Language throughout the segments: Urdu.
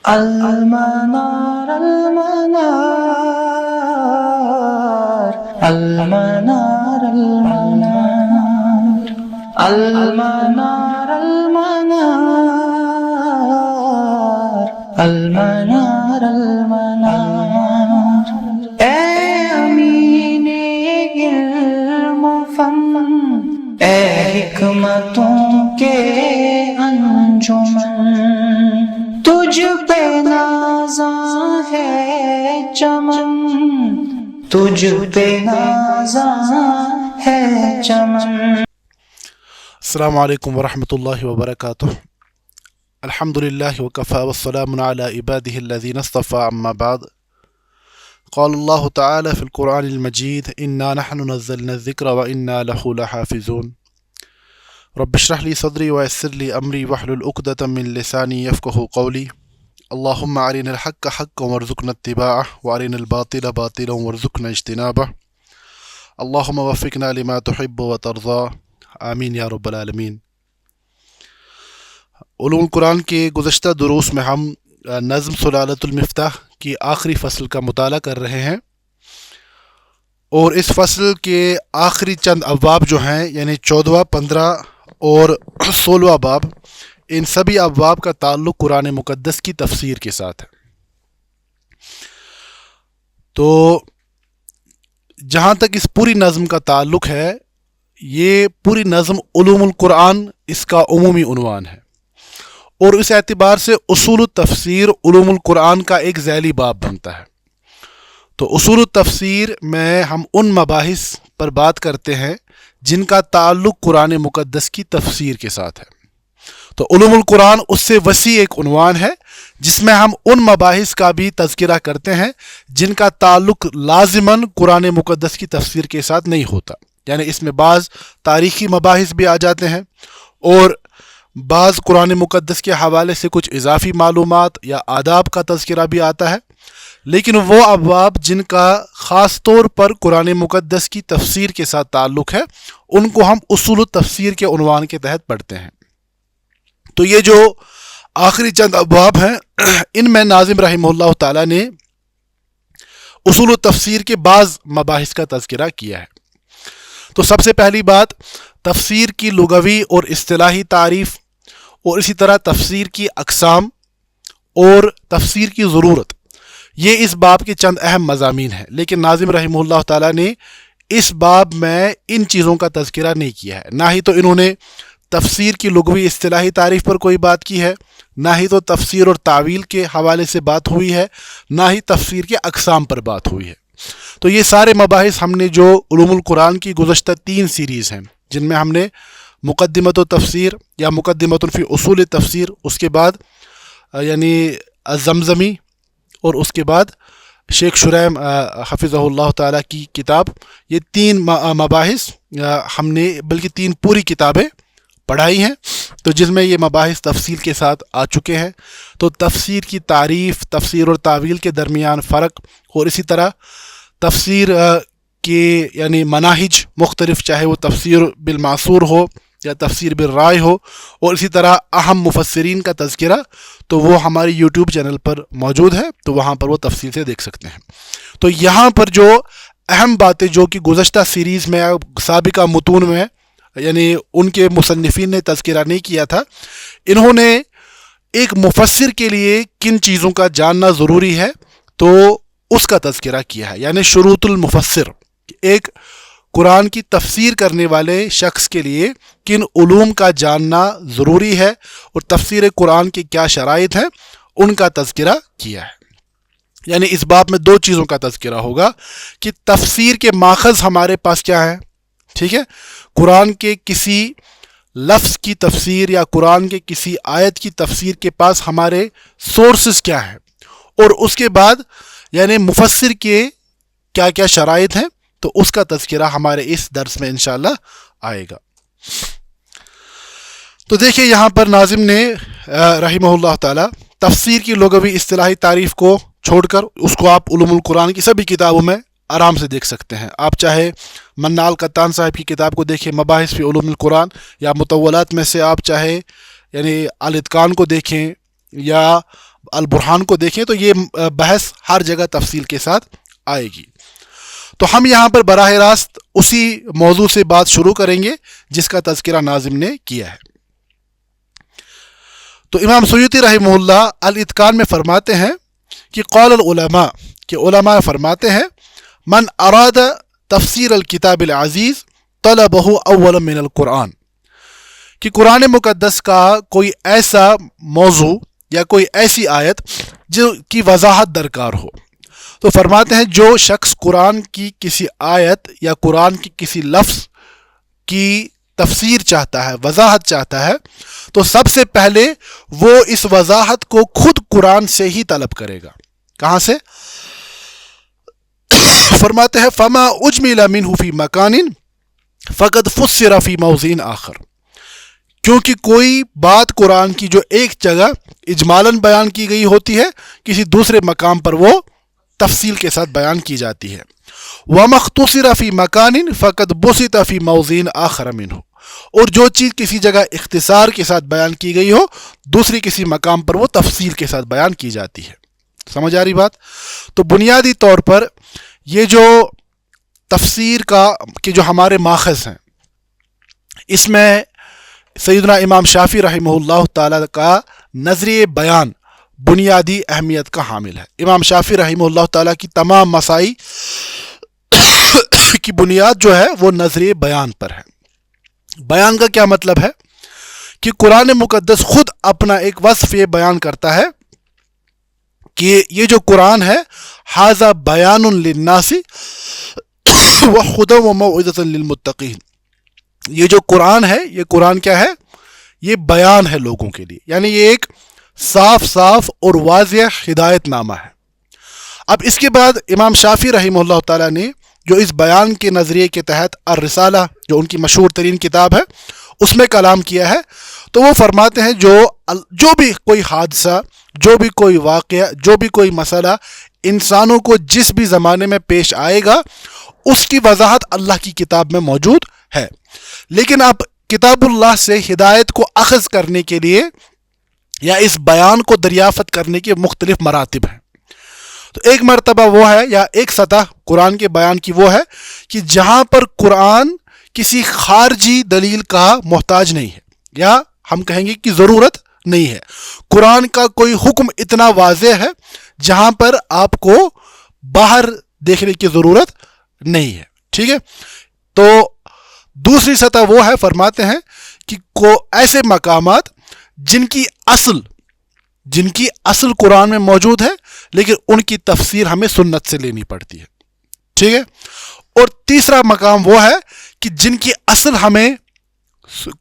المنار المنار المنار المنار المنار المنار المنار اے امین علم و فن، اے حکمتوں کے انجمن، تجھ پہ نازاں ہے چمن، تجھ پہ نازاں ہے چمن۔ السلام علیکم ورحمۃ اللہ وبرکاتہ۔ الحمد للہ وکفی والسلام علی عبادہ الذین اصطفی، اما بعد، قال اللہ تعالی فی القرآن المجید انا نحن نزلنا الذکر وانا لہ لحافظون۔ رب اشرح لی صدری ویسر لی امری واحلل عقدۃ من لسانی یفقہوا قولی۔ اللہم ارنا الحق حقا وارزقنا اتباعہ وارنا الباطل باطلا وارزقنا اجتنابہ۔ اللہم وفقنا لما تحب وترضى، آمین یا رب العالمین۔ علوم القرآن کے گزشتہ دروس میں ہم نظم سلالۃ المفتاح کی آخری فصل کا مطالعہ کر رہے ہیں، اور اس فصل کے آخری چند ابواب جو ہیں، یعنی 14، 15 اور 16 باب، ان سبھی ابواب کا تعلق قرآن مقدس کی تفسیر کے ساتھ ہے۔ تو جہاں تک اس پوری نظم کا تعلق ہے، یہ پوری نظم علوم القرآن اس کا عمومی عنوان ہے، اور اس اعتبار سے اصول التفسیر علوم القرآن کا ایک ذیلی باب بنتا ہے۔ تو اصول التفسیر میں ہم ان مباحث پر بات کرتے ہیں جن کا تعلق قرآن مقدس کی تفسیر کے ساتھ ہے۔ تو علوم القرآن اس سے وسیع ایک عنوان ہے جس میں ہم ان مباحث کا بھی تذکرہ کرتے ہیں جن کا تعلق لازماً قرآن مقدس کی تفسیر کے ساتھ نہیں ہوتا، یعنی اس میں بعض تاریخی مباحث بھی آ جاتے ہیں، اور بعض قرآن مقدس کے حوالے سے کچھ اضافی معلومات یا آداب کا تذکرہ بھی آتا ہے۔ لیکن وہ ابواب جن کا خاص طور پر قرآن مقدس کی تفسیر کے ساتھ تعلق ہے، ان کو ہم اصول التفسیر کے عنوان کے تحت پڑھتے ہیں۔ تو یہ جو آخری چند ابواب ہیں، ان میں ناظم رحمہ اللہ تعالیٰ نے اصول التفسیر کے بعض مباحث کا تذکرہ کیا ہے۔ تو سب سے پہلی بات، تفسیر کی لغوی اور اصطلاحی تعریف، اور اسی طرح تفسیر کی اقسام اور تفسیر کی ضرورت، یہ اس باب کے چند اہم مضامین ہیں۔ لیکن ناظم رحمہ اللہ تعالیٰ نے اس باب میں ان چیزوں کا تذکرہ نہیں کیا ہے، نہ ہی تو انہوں نے تفسیر کی لغوی اصطلاحی تعریف پر کوئی بات کی ہے، نہ ہی تو تفسیر اور تعویل کے حوالے سے بات ہوئی ہے، نہ ہی تفسیر کے اقسام پر بات ہوئی ہے۔ تو یہ سارے مباحث ہم نے جو علوم القرآن کی گزشتہ 3 سیریز ہیں، جن میں ہم نے مقدمۃ التفسیر یا مقدمۃ فی اصول تفسیر، اس کے بعد یعنی الزمزمی، اور اس کے بعد شیخ شریم حفظہ اللہ تعالیٰ کی کتاب، یہ 3 مباحث ہم نے بلکہ 3 پوری کتابیں پڑھائی ہیں، تو جس میں یہ مباحث تفصیل کے ساتھ آ چکے ہیں۔ تو تفسیر کی تعریف، تفسیر اور تعویل کے درمیان فرق، اور اسی طرح تفسیر کے یعنی مناہج مختلف، چاہے وہ تفسیر بالمعصور ہو یا تفسیر بالرائے ہو، اور اسی طرح اہم مفسرین کا تذکرہ، تو وہ ہماری یوٹیوب چینل پر موجود ہے، تو وہاں پر وہ تفصیل سے دیکھ سکتے ہیں۔ تو یہاں پر جو اہم باتیں جو کہ گزشتہ سیریز میں سابقہ متون میں یعنی ان کے مصنفین نے تذکرہ نہیں کیا تھا، انہوں نے ایک مفسر کے لیے کن چیزوں کا جاننا ضروری ہے تو اس کا تذکرہ کیا ہے، یعنی شروط المفسر، ایک قرآن کی تفسیر کرنے والے شخص کے لیے کن علوم کا جاننا ضروری ہے، اور تفسیر قرآن کی کیا شرائط ہیں، ان کا تذکرہ کیا ہے۔ یعنی اس باب میں 2 چیزوں کا تذکرہ ہوگا کہ تفسیر کے ماخذ ہمارے پاس کیا ہے، ٹھیک ہے، قرآن کے کسی لفظ کی تفسیر یا قرآن کے کسی آیت کی تفسیر کے پاس ہمارے سورسز کیا ہیں، اور اس کے بعد یعنی مفسر کے کیا کیا شرائط ہیں، تو اس کا تذکرہ ہمارے اس درس میں انشاءاللہ آئے گا۔ تو دیکھیں یہاں پر ناظم نے رحمہ اللہ تعالی تفسیر کی لغوی اصطلاحی تعریف کو چھوڑ کر اس کو آپ علوم القرآن کی سبھی کتابوں میں آرام سے دیکھ سکتے ہیں۔ آپ چاہے منال قطان صاحب کی کتاب کو دیکھیں مباحث فی علوم القرآن، یا مطولات میں سے آپ چاہے یعنی الاتقان کو دیکھیں، یا البرہان کو دیکھیں تو یہ بحث ہر جگہ تفصیل کے ساتھ آئے گی. تو ہم یہاں پر براہ راست اسی موضوع سے بات شروع کریں گے جس کا تذکرہ ناظم نے کیا ہے. تو امام سیوطی رحمہ اللہ الاتقان میں فرماتے ہیں کہ قول العلماء کہ علماء فرماتے ہیں من اراد تفسیر الکتاب العزیز طلبہ اولا من القرآن، کہ قرآن مقدس کا کوئی ایسا موضوع یا کوئی ایسی آیت جو کی وضاحت درکار ہو، تو فرماتے ہیں جو شخص قرآن کی کسی آیت یا قرآن کی کسی لفظ کی تفسیر چاہتا ہے، وضاحت چاہتا ہے، تو سب سے پہلے وہ اس وضاحت کو خود قرآن سے ہی طلب کرے گا. کہاں سے؟ فرماتے ہیں فما اجمل منہ فی مکان فقد فسر فی موضع آخر، کیونکہ کوئی بات قرآن کی جو ایک جگہ اجمالاً بیان کی گئی ہوتی ہے، کسی دوسرے مقام پر وہ تفصیل کے ساتھ بیان کی جاتی ہے. وَمَا اخْتُصِرَ فِي مَكَانٍ فَقَدْ بُسِطَ فِي مَوْضِعٍ آخَرَ مِنْهُ، اور جو چیز کسی جگہ اختصار کے ساتھ بیان کی گئی ہو دوسری کسی مقام پر وہ تفصیل کے ساتھ بیان کی جاتی ہے. سمجھ آ رہی بات؟ تو بنیادی طور پر یہ جو تفسیر کا کہ جو ہمارے ماخذ ہیں، اس میں سیدنا امام شافعی رحمہ اللہ تعالیٰ کا نظریہ بیان بنیادی اہمیت کا حامل ہے. امام شافعی رحمہ اللہ تعالیٰ کی تمام مسائل کی بنیاد جو ہے وہ نظریہ بیان پر ہے. بیان کا کیا مطلب ہے؟ کہ قرآن مقدس خود اپنا ایک وصف یہ بیان کرتا ہے کہ یہ جو قرآن ہے ھذا بیان للناس وہدی وموعظۃ للمتقین، یہ جو قرآن ہے، یہ قرآن کیا ہے؟ یہ بیان ہے لوگوں کے لیے، یعنی یہ ایک صاف صاف اور واضح ہدایت نامہ ہے. اب اس کے بعد امام شافعی رحمہ اللہ تعالیٰ نے جو اس بیان کے نظریے کے تحت الرسالہ جو ان کی مشہور ترین کتاب ہے اس میں کلام کیا ہے، تو وہ فرماتے ہیں جو بھی کوئی حادثہ، جو بھی کوئی واقعہ، جو بھی کوئی مسئلہ انسانوں کو جس بھی زمانے میں پیش آئے گا اس کی وضاحت اللہ کی کتاب میں موجود ہے. لیکن اب کتاب اللہ سے ہدایت کو اخذ کرنے کے لیے یا اس بیان کو دریافت کرنے کے مختلف مراتب ہیں. تو ایک مرتبہ وہ ہے یا ایک سطح قرآن کے بیان کی وہ ہے کہ جہاں پر قرآن کسی خارجی دلیل کا محتاج نہیں ہے، یا ہم کہیں گے کہ ضرورت نہیں ہے. قرآن کا کوئی حکم اتنا واضح ہے جہاں پر آپ کو باہر دیکھنے کی ضرورت نہیں ہے. ٹھیک ہے. تو دوسری سطح وہ ہے، فرماتے ہیں کہ ایسے مقامات جن کی اصل قرآن میں موجود ہے لیکن ان کی تفسیر ہمیں سنت سے لینی پڑتی ہے. ٹھیک ہے. اور تیسرا مقام وہ ہے کہ جن کی اصل ہمیں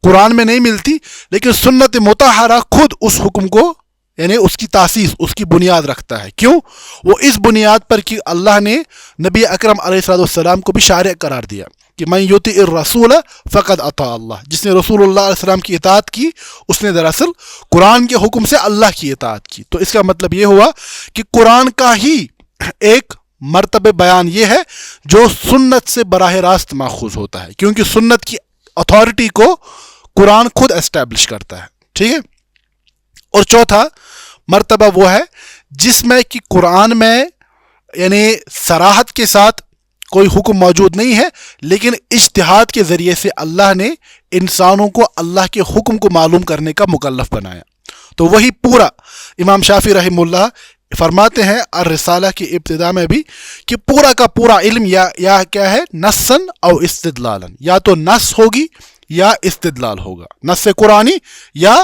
قرآن میں نہیں ملتی لیکن سنت مطہرہ خود اس حکم کو یعنی اس کی تاسیس، اس کی بنیاد رکھتا ہے. کیوں؟ وہ اس بنیاد پر کہ اللہ نے نبی اکرم علیہ السلام کو بھی شارع قرار دیا کہ من یطیع الرسول فقد اطاع اللہ، جس نے رسول اللہ علیہ السلام کی اطاعت کی اس نے دراصل قرآن کے حکم سے اللہ کی اطاعت کی. تو اس کا مطلب یہ ہوا کہ قرآن کا ہی ایک مرتبہ بیان یہ ہے جو سنت سے براہ راست ماخوذ ہوتا ہے، کیونکہ سنت کی اتھارٹی کو قرآن خود اسٹیبلش کرتا ہے. ٹھیک ہے. اور چوتھا مرتبہ وہ ہے جس میں کہ قرآن میں یعنی صراحت کے ساتھ کوئی حکم موجود نہیں ہے لیکن اجتہاد کے ذریعے سے اللہ نے انسانوں کو اللہ کے حکم کو معلوم کرنے کا مکلف بنایا. تو وہی پورا امام شافعی رحمہ اللہ فرماتے ہیں الرسالہ کی ابتدا میں بھی کہ پورا کا پورا علم یا کیا ہے، نصاً او استدلالاً، یا تو نص ہوگی یا استدلال ہوگا، نص قرآنی یا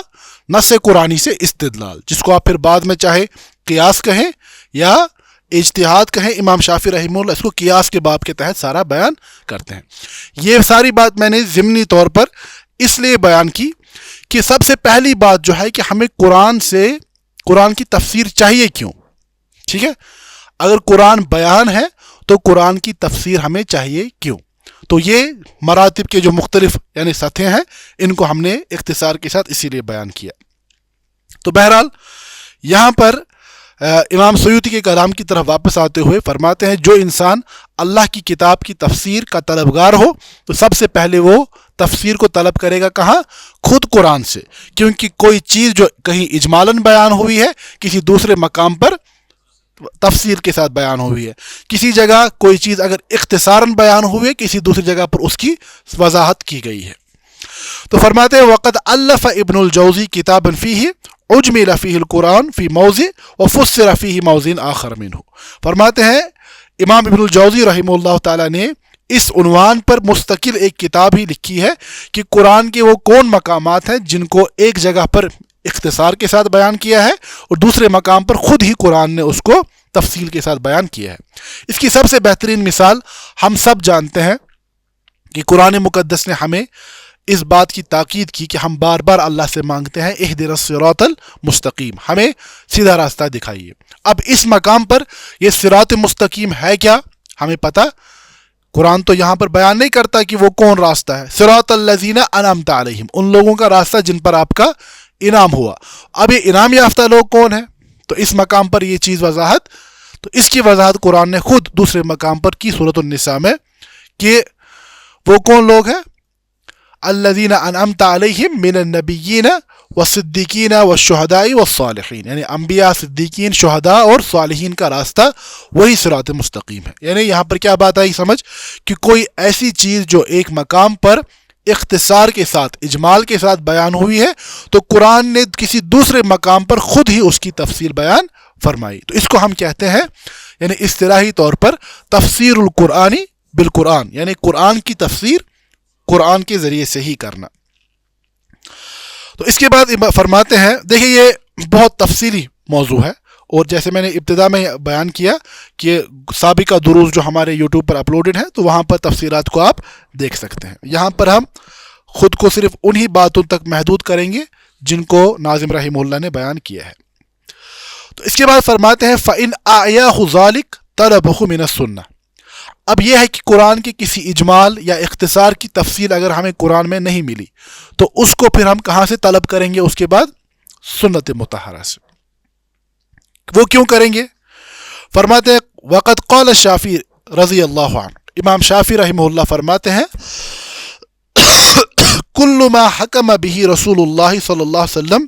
نص قرآنی سے استدلال، جس کو آپ پھر بعد میں چاہے قیاس کہیں یا اجتہاد کہیں. امام شافعی رحمہ اللہ اس کو قیاس کے باب کے تحت سارا بیان کرتے ہیں. یہ ساری بات میں نے ضمنی طور پر اس لیے بیان کی کہ سب سے پہلی بات جو ہے کہ ہمیں قرآن کی تفسیر چاہیے کیوں. ٹھیک ہے. اگر قرآن بیان ہے تو قرآن کی تفسیر ہمیں چاہیے کیوں. تو یہ مراتب کے جو مختلف یعنی سطحیں ہیں ان کو ہم نے اختصار کے ساتھ اسی لیے بیان کیا. تو بہرحال یہاں پر امام سیوطی کے کلام کی طرف واپس آتے ہوئے فرماتے ہیں جو انسان اللہ کی کتاب کی تفسیر کا طلبگار ہو تو سب سے پہلے وہ تفسیر کو طلب کرے گا کہاں؟ خود قرآن سے، کیونکہ کوئی چیز جو کہیں اجمالاً بیان ہوئی ہے کسی دوسرے مقام پر تفسیر کے ساتھ بیان ہوئی ہے، کسی جگہ کوئی چیز اگر اختصاراً بیان ہوئی ہے کسی دوسری جگہ پر اس کی وضاحت کی گئی ہے۔ تو فرماتے ہیں وقد الف ابن الجوزی کتابا فیہ اجمل فیہ القرآن فی موضع وفسر فیہ موضع آخر منہ۔ فرماتے ہیں امام ابن الجوزی رحمہ اللہ تعالیٰ نے اس عنوان پر مستقل ایک کتاب ہی لکھی ہے کہ قرآن کے وہ کون مقامات ہیں جن کو ایک جگہ پر اختصار کے ساتھ بیان کیا ہے اور دوسرے مقام پر خود ہی قرآن نے اس کو تفصیل کے ساتھ بیان کیا ہے۔ اس کی سب سے بہترین مثال ہم سب جانتے ہیں کہ قرآن مقدس نے ہمیں اس بات کی تاکید کی کہ ہم بار بار اللہ سے مانگتے ہیں اہدنا الصراط المستقیم، ہمیں سیدھا راستہ دکھائیے۔ اب اس مقام پر یہ صراط مستقیم ہے کیا ہمیں پتہ، قرآن تو یہاں پر بیان نہیں کرتا کہ وہ کون راستہ ہے۔ صراط الذین انعمت علیہم، ان لوگوں کا راستہ جن پر آپ کا انعام ہوا۔ اب یہ انعام یافتہ لوگ کون ہیں؟ تو اس مقام پر یہ چیز وضاحت، تو اس کی وضاحت قرآن نے خود دوسرے مقام پر کی سورۃ النساء میں کہ وہ کون لوگ ہیں؟ الذین انعمت علیہم من النبیین والصدیقین والشہداء والصالحین، یعنی انبیاء، صدیقین، شہداء اور صالحین کا راستہ وہی صراط مستقیم ہے۔ یعنی یہاں پر کیا بات آئی سمجھ کہ کوئی ایسی چیز جو ایک مقام پر اختصار کے ساتھ، اجمال کے ساتھ بیان ہوئی ہے تو قرآن نے کسی دوسرے مقام پر خود ہی اس کی تفسیر بیان فرمائی، تو اس کو ہم کہتے ہیں یعنی اصطلاحی طور پر تفسیر القرآنی بالقرآن، یعنی قرآن کی تفسیر قرآن کے ذریعے سے ہی کرنا۔ تو اس کے بعد فرماتے ہیں، دیکھیں یہ بہت تفصیلی موضوع ہے، اور جیسے میں نے ابتدا میں بیان کیا کہ سابقہ دروس جو ہمارے یوٹیوب پر اپلوڈڈ ہیں تو وہاں پر تفسیرات کو آپ دیکھ سکتے ہیں۔ یہاں پر ہم خود کو صرف انہی باتوں تک محدود کریں گے جن کو ناظم رحمہ اللہ نے بیان کیا ہے۔ تو اس کے بعد فرماتے ہیں فَإِنْ أَعْيَاهُ ذَلِكَ طَلَبَهُ مِنَ السُّنَّةِ۔ اب یہ ہے کہ قرآن کے کسی اجمال یا اختصار کی تفصیل اگر ہمیں قرآن میں نہیں ملی تو اس کو پھر ہم کہاں سے طلب کریں گے؟ اس کے بعد سنت مطہرہ سے۔ وہ کیوں کریں گے؟ فرماتے ہیں وقد قال الشافعی رضی اللہ عنہ، امام شافعی رحمہ اللہ فرماتے ہیں کل ما حکم به رسول اللہ صلی اللہ علیہ وسلم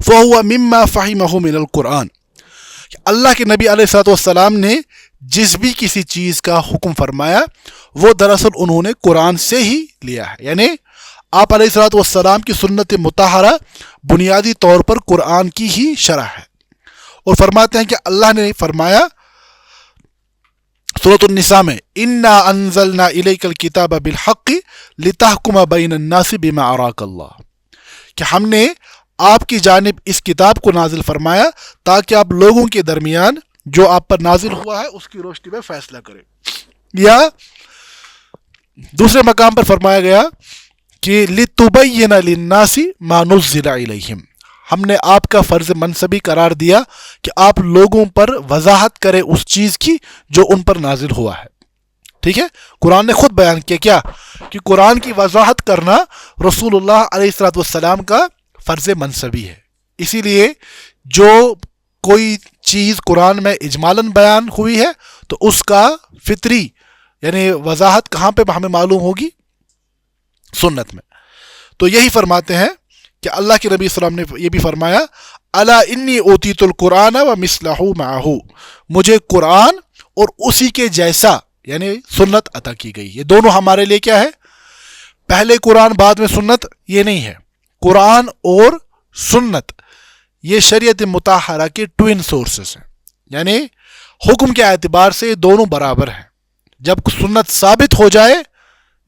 فهو مما فهمه من القرآن، اللہ کے نبی علیہ الصلوۃ والسلام نے جس بھی کسی چیز کا حکم فرمایا وہ دراصل انہوں نے قرآن سے ہی لیا ہے، یعنی آپ علیہ الصلوۃ والسلام کی سنت مطہرہ بنیادی طور پر قرآن کی ہی شرح ہے۔ اور فرماتے ہیں کہ اللہ نے فرمایا سورۃ النساء میں انا انزلنا الیک الکتاب بالحق لتحکم بین الناس بما اراک اللہ، کہ ہم نے آپ کی جانب اس کتاب کو نازل فرمایا تاکہ آپ لوگوں کے درمیان جو آپ پر نازل ہوا ہے اس کی روشنی میں فیصلہ کریں۔ یا دوسرے مقام پر فرمایا گیا کہ لِتُبَيِّنَ لِلنَّاسِ مَا نُزِّلَ إِلَيْهِمْ، ہم نے آپ کا فرض منصبی قرار دیا کہ آپ لوگوں پر وضاحت کریں اس چیز کی جو ان پر نازل ہوا ہے۔ ٹھیک ہے، قرآن نے خود بیان کیا کیا کہ قرآن کی وضاحت کرنا رسول اللہ علیہ الصلوۃ والسلام کا فرض منصبی ہے۔ اسی لیے جو کوئی چیز قرآن میں اجمالاً بیان ہوئی ہے تو اس کا فطری یعنی وضاحت کہاں پہ ہمیں معلوم ہوگی؟ سنت میں۔ تو یہی فرماتے ہیں کہ اللہ کے نبی صلی اللہ علیہ وسلم نے یہ بھی فرمایا الا انی اوتیت القرآن ومثلہ معہ، مجھے قرآن اور اسی کے جیسا یعنی سنت عطا کی گئی۔ یہ دونوں ہمارے لیے کیا ہے؟ پہلے قرآن بعد میں سنت، یہ نہیں ہے۔ قرآن اور سنت یہ شریعت مطہرہ کے ٹوین سورسز ہیں، یعنی حکم کے اعتبار سے یہ دونوں برابر ہیں۔ جب سنت ثابت ہو جائے،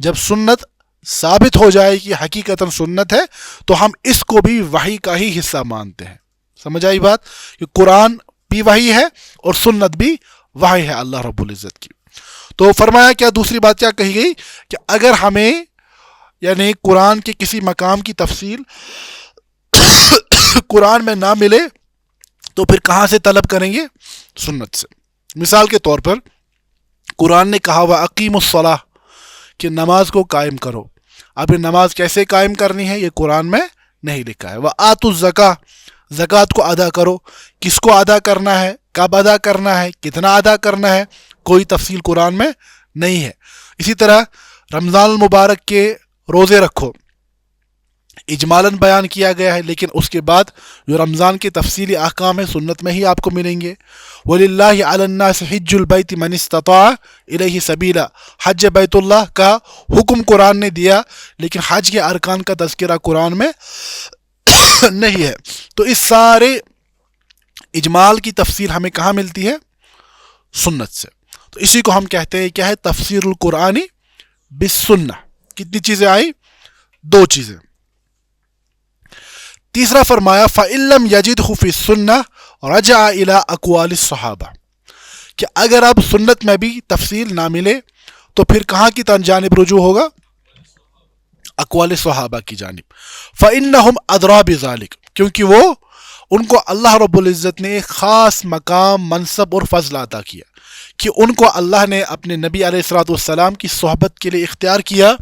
جب سنت ثابت ہو جائے کہ حقیقتاً سنت ہے تو ہم اس کو بھی وحی کا ہی حصہ مانتے ہیں۔ سمجھ آئی بات؟ کہ قرآن بھی وحی ہے اور سنت بھی وحی ہے اللہ رب العزت کی۔ تو فرمایا کیا دوسری بات کیا کہی گئی کہ اگر ہمیں یعنی قرآن کے کسی مقام کی تفصیل قرآن میں نہ ملے تو پھر کہاں سے طلب کریں گے؟ سنت سے۔ مثال کے طور پر قرآن نے کہا وَأَقِيمُوا الصَّلَاةَ کہ نماز کو قائم کرو۔ اب یہ نماز کیسے قائم کرنی ہے یہ قرآن میں نہیں لکھا ہے۔ وَآتُوا الزَّكَاةَ زکوٰۃ کو ادا کرو۔ کس کو ادا کرنا ہے، کب ادا کرنا ہے، کتنا ادا کرنا ہے، کوئی تفصیل قرآن میں نہیں ہے۔ اسی طرح رمضان المبارک کے روزے رکھو، اجمالاً بیان کیا گیا ہے، لیکن اس کے بعد جو رمضان کے تفصیلی احکام ہیں سنت میں ہی آپ کو ملیں گے. وَلِلَّهِ عَلَى النَّاسِ حِجُّ الْبَيْتِ مَنِ اسْتَطَاعَ إِلَيْهِ سَبِيلًا، حج بیت اللہ کا حکم قرآن نے دیا، لیکن حج کے ارکان کا تذکرہ قرآن میں نہیں ہے. تو اس سارے اجمال کی تفسیر ہمیں کہاں ملتی ہے؟ سنت سے. تو اسی کو ہم کہتے ہیں کیا ہے؟ تفسیر القرآن بالسنہ. کتنی چیزیں آئی؟ 2 چیزیں. تیسرا فرمایا فَإِن لَّمْ يَجِدْهُ فِي السُّنَّةِ رَجَعَ إِلَىٰ أَقْوَالِ الصَّحَابَةِ، کہ اگر اب سنت میں بھی تفصیل نہ ملے تو پھر کہاں کی جانب رجوع ہوگا؟ اقوال صحابہ کی جانب. فَإِنَّهُمْ أَدْرَىٰ بِذَلِكَ، کیونکہ وہ ان کو اللہ رب العزت نے ایک خاص مقام، منصب اور فضل عطا کیا کہ ان کو اللہ نے اپنے نبی علیہ الصلوۃ والسلام کی صحبت کے لیے اختیار کیا.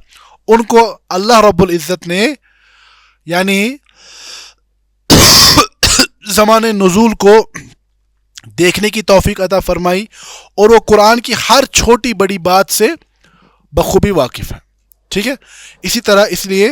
ان کو اللہ رب العزت نے یعنی زمان نزول کو دیکھنے کی توفیق عطا فرمائی، اور وہ قرآن کی ہر چھوٹی بڑی بات سے بخوبی واقف ہیں. ٹھیک ہے. اسی طرح اس لیے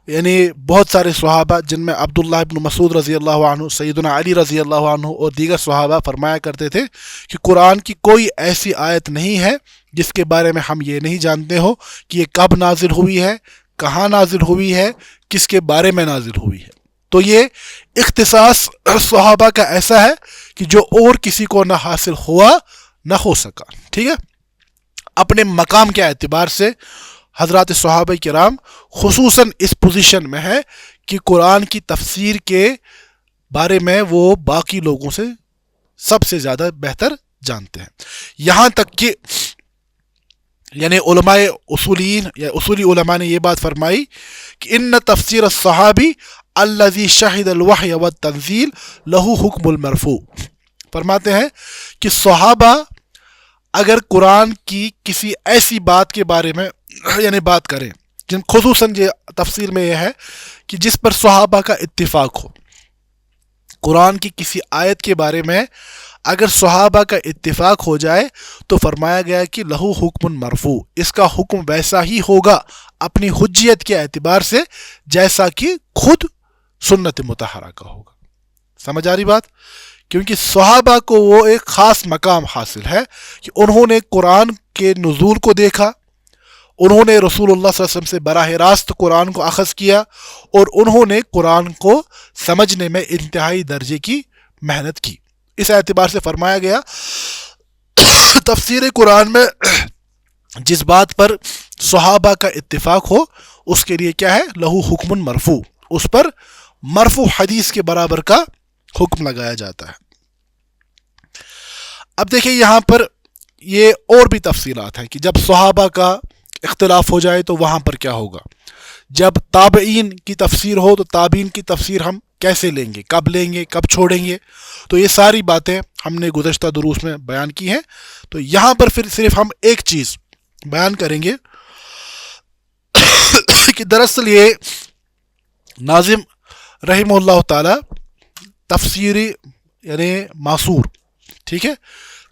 یعنی بہت سارے صحابہ جن میں عبداللہ ابن مسعود رضی اللہ عنہ، سیدنا علی رضی اللہ عنہ اور دیگر صحابہ فرمایا کرتے تھے کہ قرآن کی کوئی ایسی آیت نہیں ہے جس کے بارے میں ہم یہ نہیں جانتے ہو کہ یہ کب نازل ہوئی ہے، کہاں نازل ہوئی ہے، کس کے بارے میں نازل ہوئی ہے. تو یہ اختصاص صحابہ کا ایسا ہے کہ جو اور کسی کو نہ حاصل ہوا نہ ہو سکا. ٹھیک ہے. اپنے مقام کے اعتبار سے حضرات صحابہ کرام خصوصاً اس پوزیشن میں ہے کہ قرآن کی تفسیر کے بارے میں وہ باقی لوگوں سے سب سے زیادہ بہتر جانتے ہیں. یہاں تک کہ یعنی علماء اصولین یا اصولی علماء نے یہ بات فرمائی کہ ان تفسیر الصحابی الذی شہد الوحی والتنزیل لہو حکم المرفوع. فرماتے ہیں کہ صحابہ اگر قرآن کی کسی ایسی بات کے بارے میں یعنی بات کریں، خصوصاً یہ تفسیر میں یہ ہے کہ جس پر صحابہ کا اتفاق ہو، قرآن کی کسی آیت کے بارے میں اگر صحابہ کا اتفاق ہو جائے تو فرمایا گیا کہ لہو حکم مرفوع، اس کا حکم ویسا ہی ہوگا اپنی حجیت کے اعتبار سے جیسا کہ خود سنت مطہرہ کا ہوگا. سمجھ آ رہی بات؟ کیونکہ صحابہ کو وہ ایک خاص مقام حاصل ہے کہ انہوں نے قرآن کے نزول کو دیکھا، انہوں نے رسول اللہ صلی اللہ علیہ وسلم سے براہ راست قرآن کو اخذ کیا، اور انہوں نے قرآن کو سمجھنے میں انتہائی درجے کی محنت کی. اس اعتبار سے فرمایا گیا تفسیر قرآن میں جس بات پر صحابہ کا اتفاق ہو اس کے لیے کیا ہے؟ لہو حکم مرفوع، اس پر مرفوع حدیث کے برابر کا حکم لگایا جاتا ہے. اب دیکھیں یہاں پر یہ اور بھی تفصیلات ہیں کہ جب صحابہ کا اختلاف ہو جائے تو وہاں پر کیا ہوگا، جب تابعین کی تفسیر ہو تو تابعین کی تفسیر ہم کیسے لیں گے، کب لیں گے، کب چھوڑیں گے. تو یہ ساری باتیں ہم نے گزشتہ دروس میں بیان کی ہیں. تو یہاں پر پھر صرف ہم ایک چیز بیان کریں گے کہ دراصل یہ ناظم رحمہ اللہ تعالی تفسیری یعنی معصور ٹھیک ہے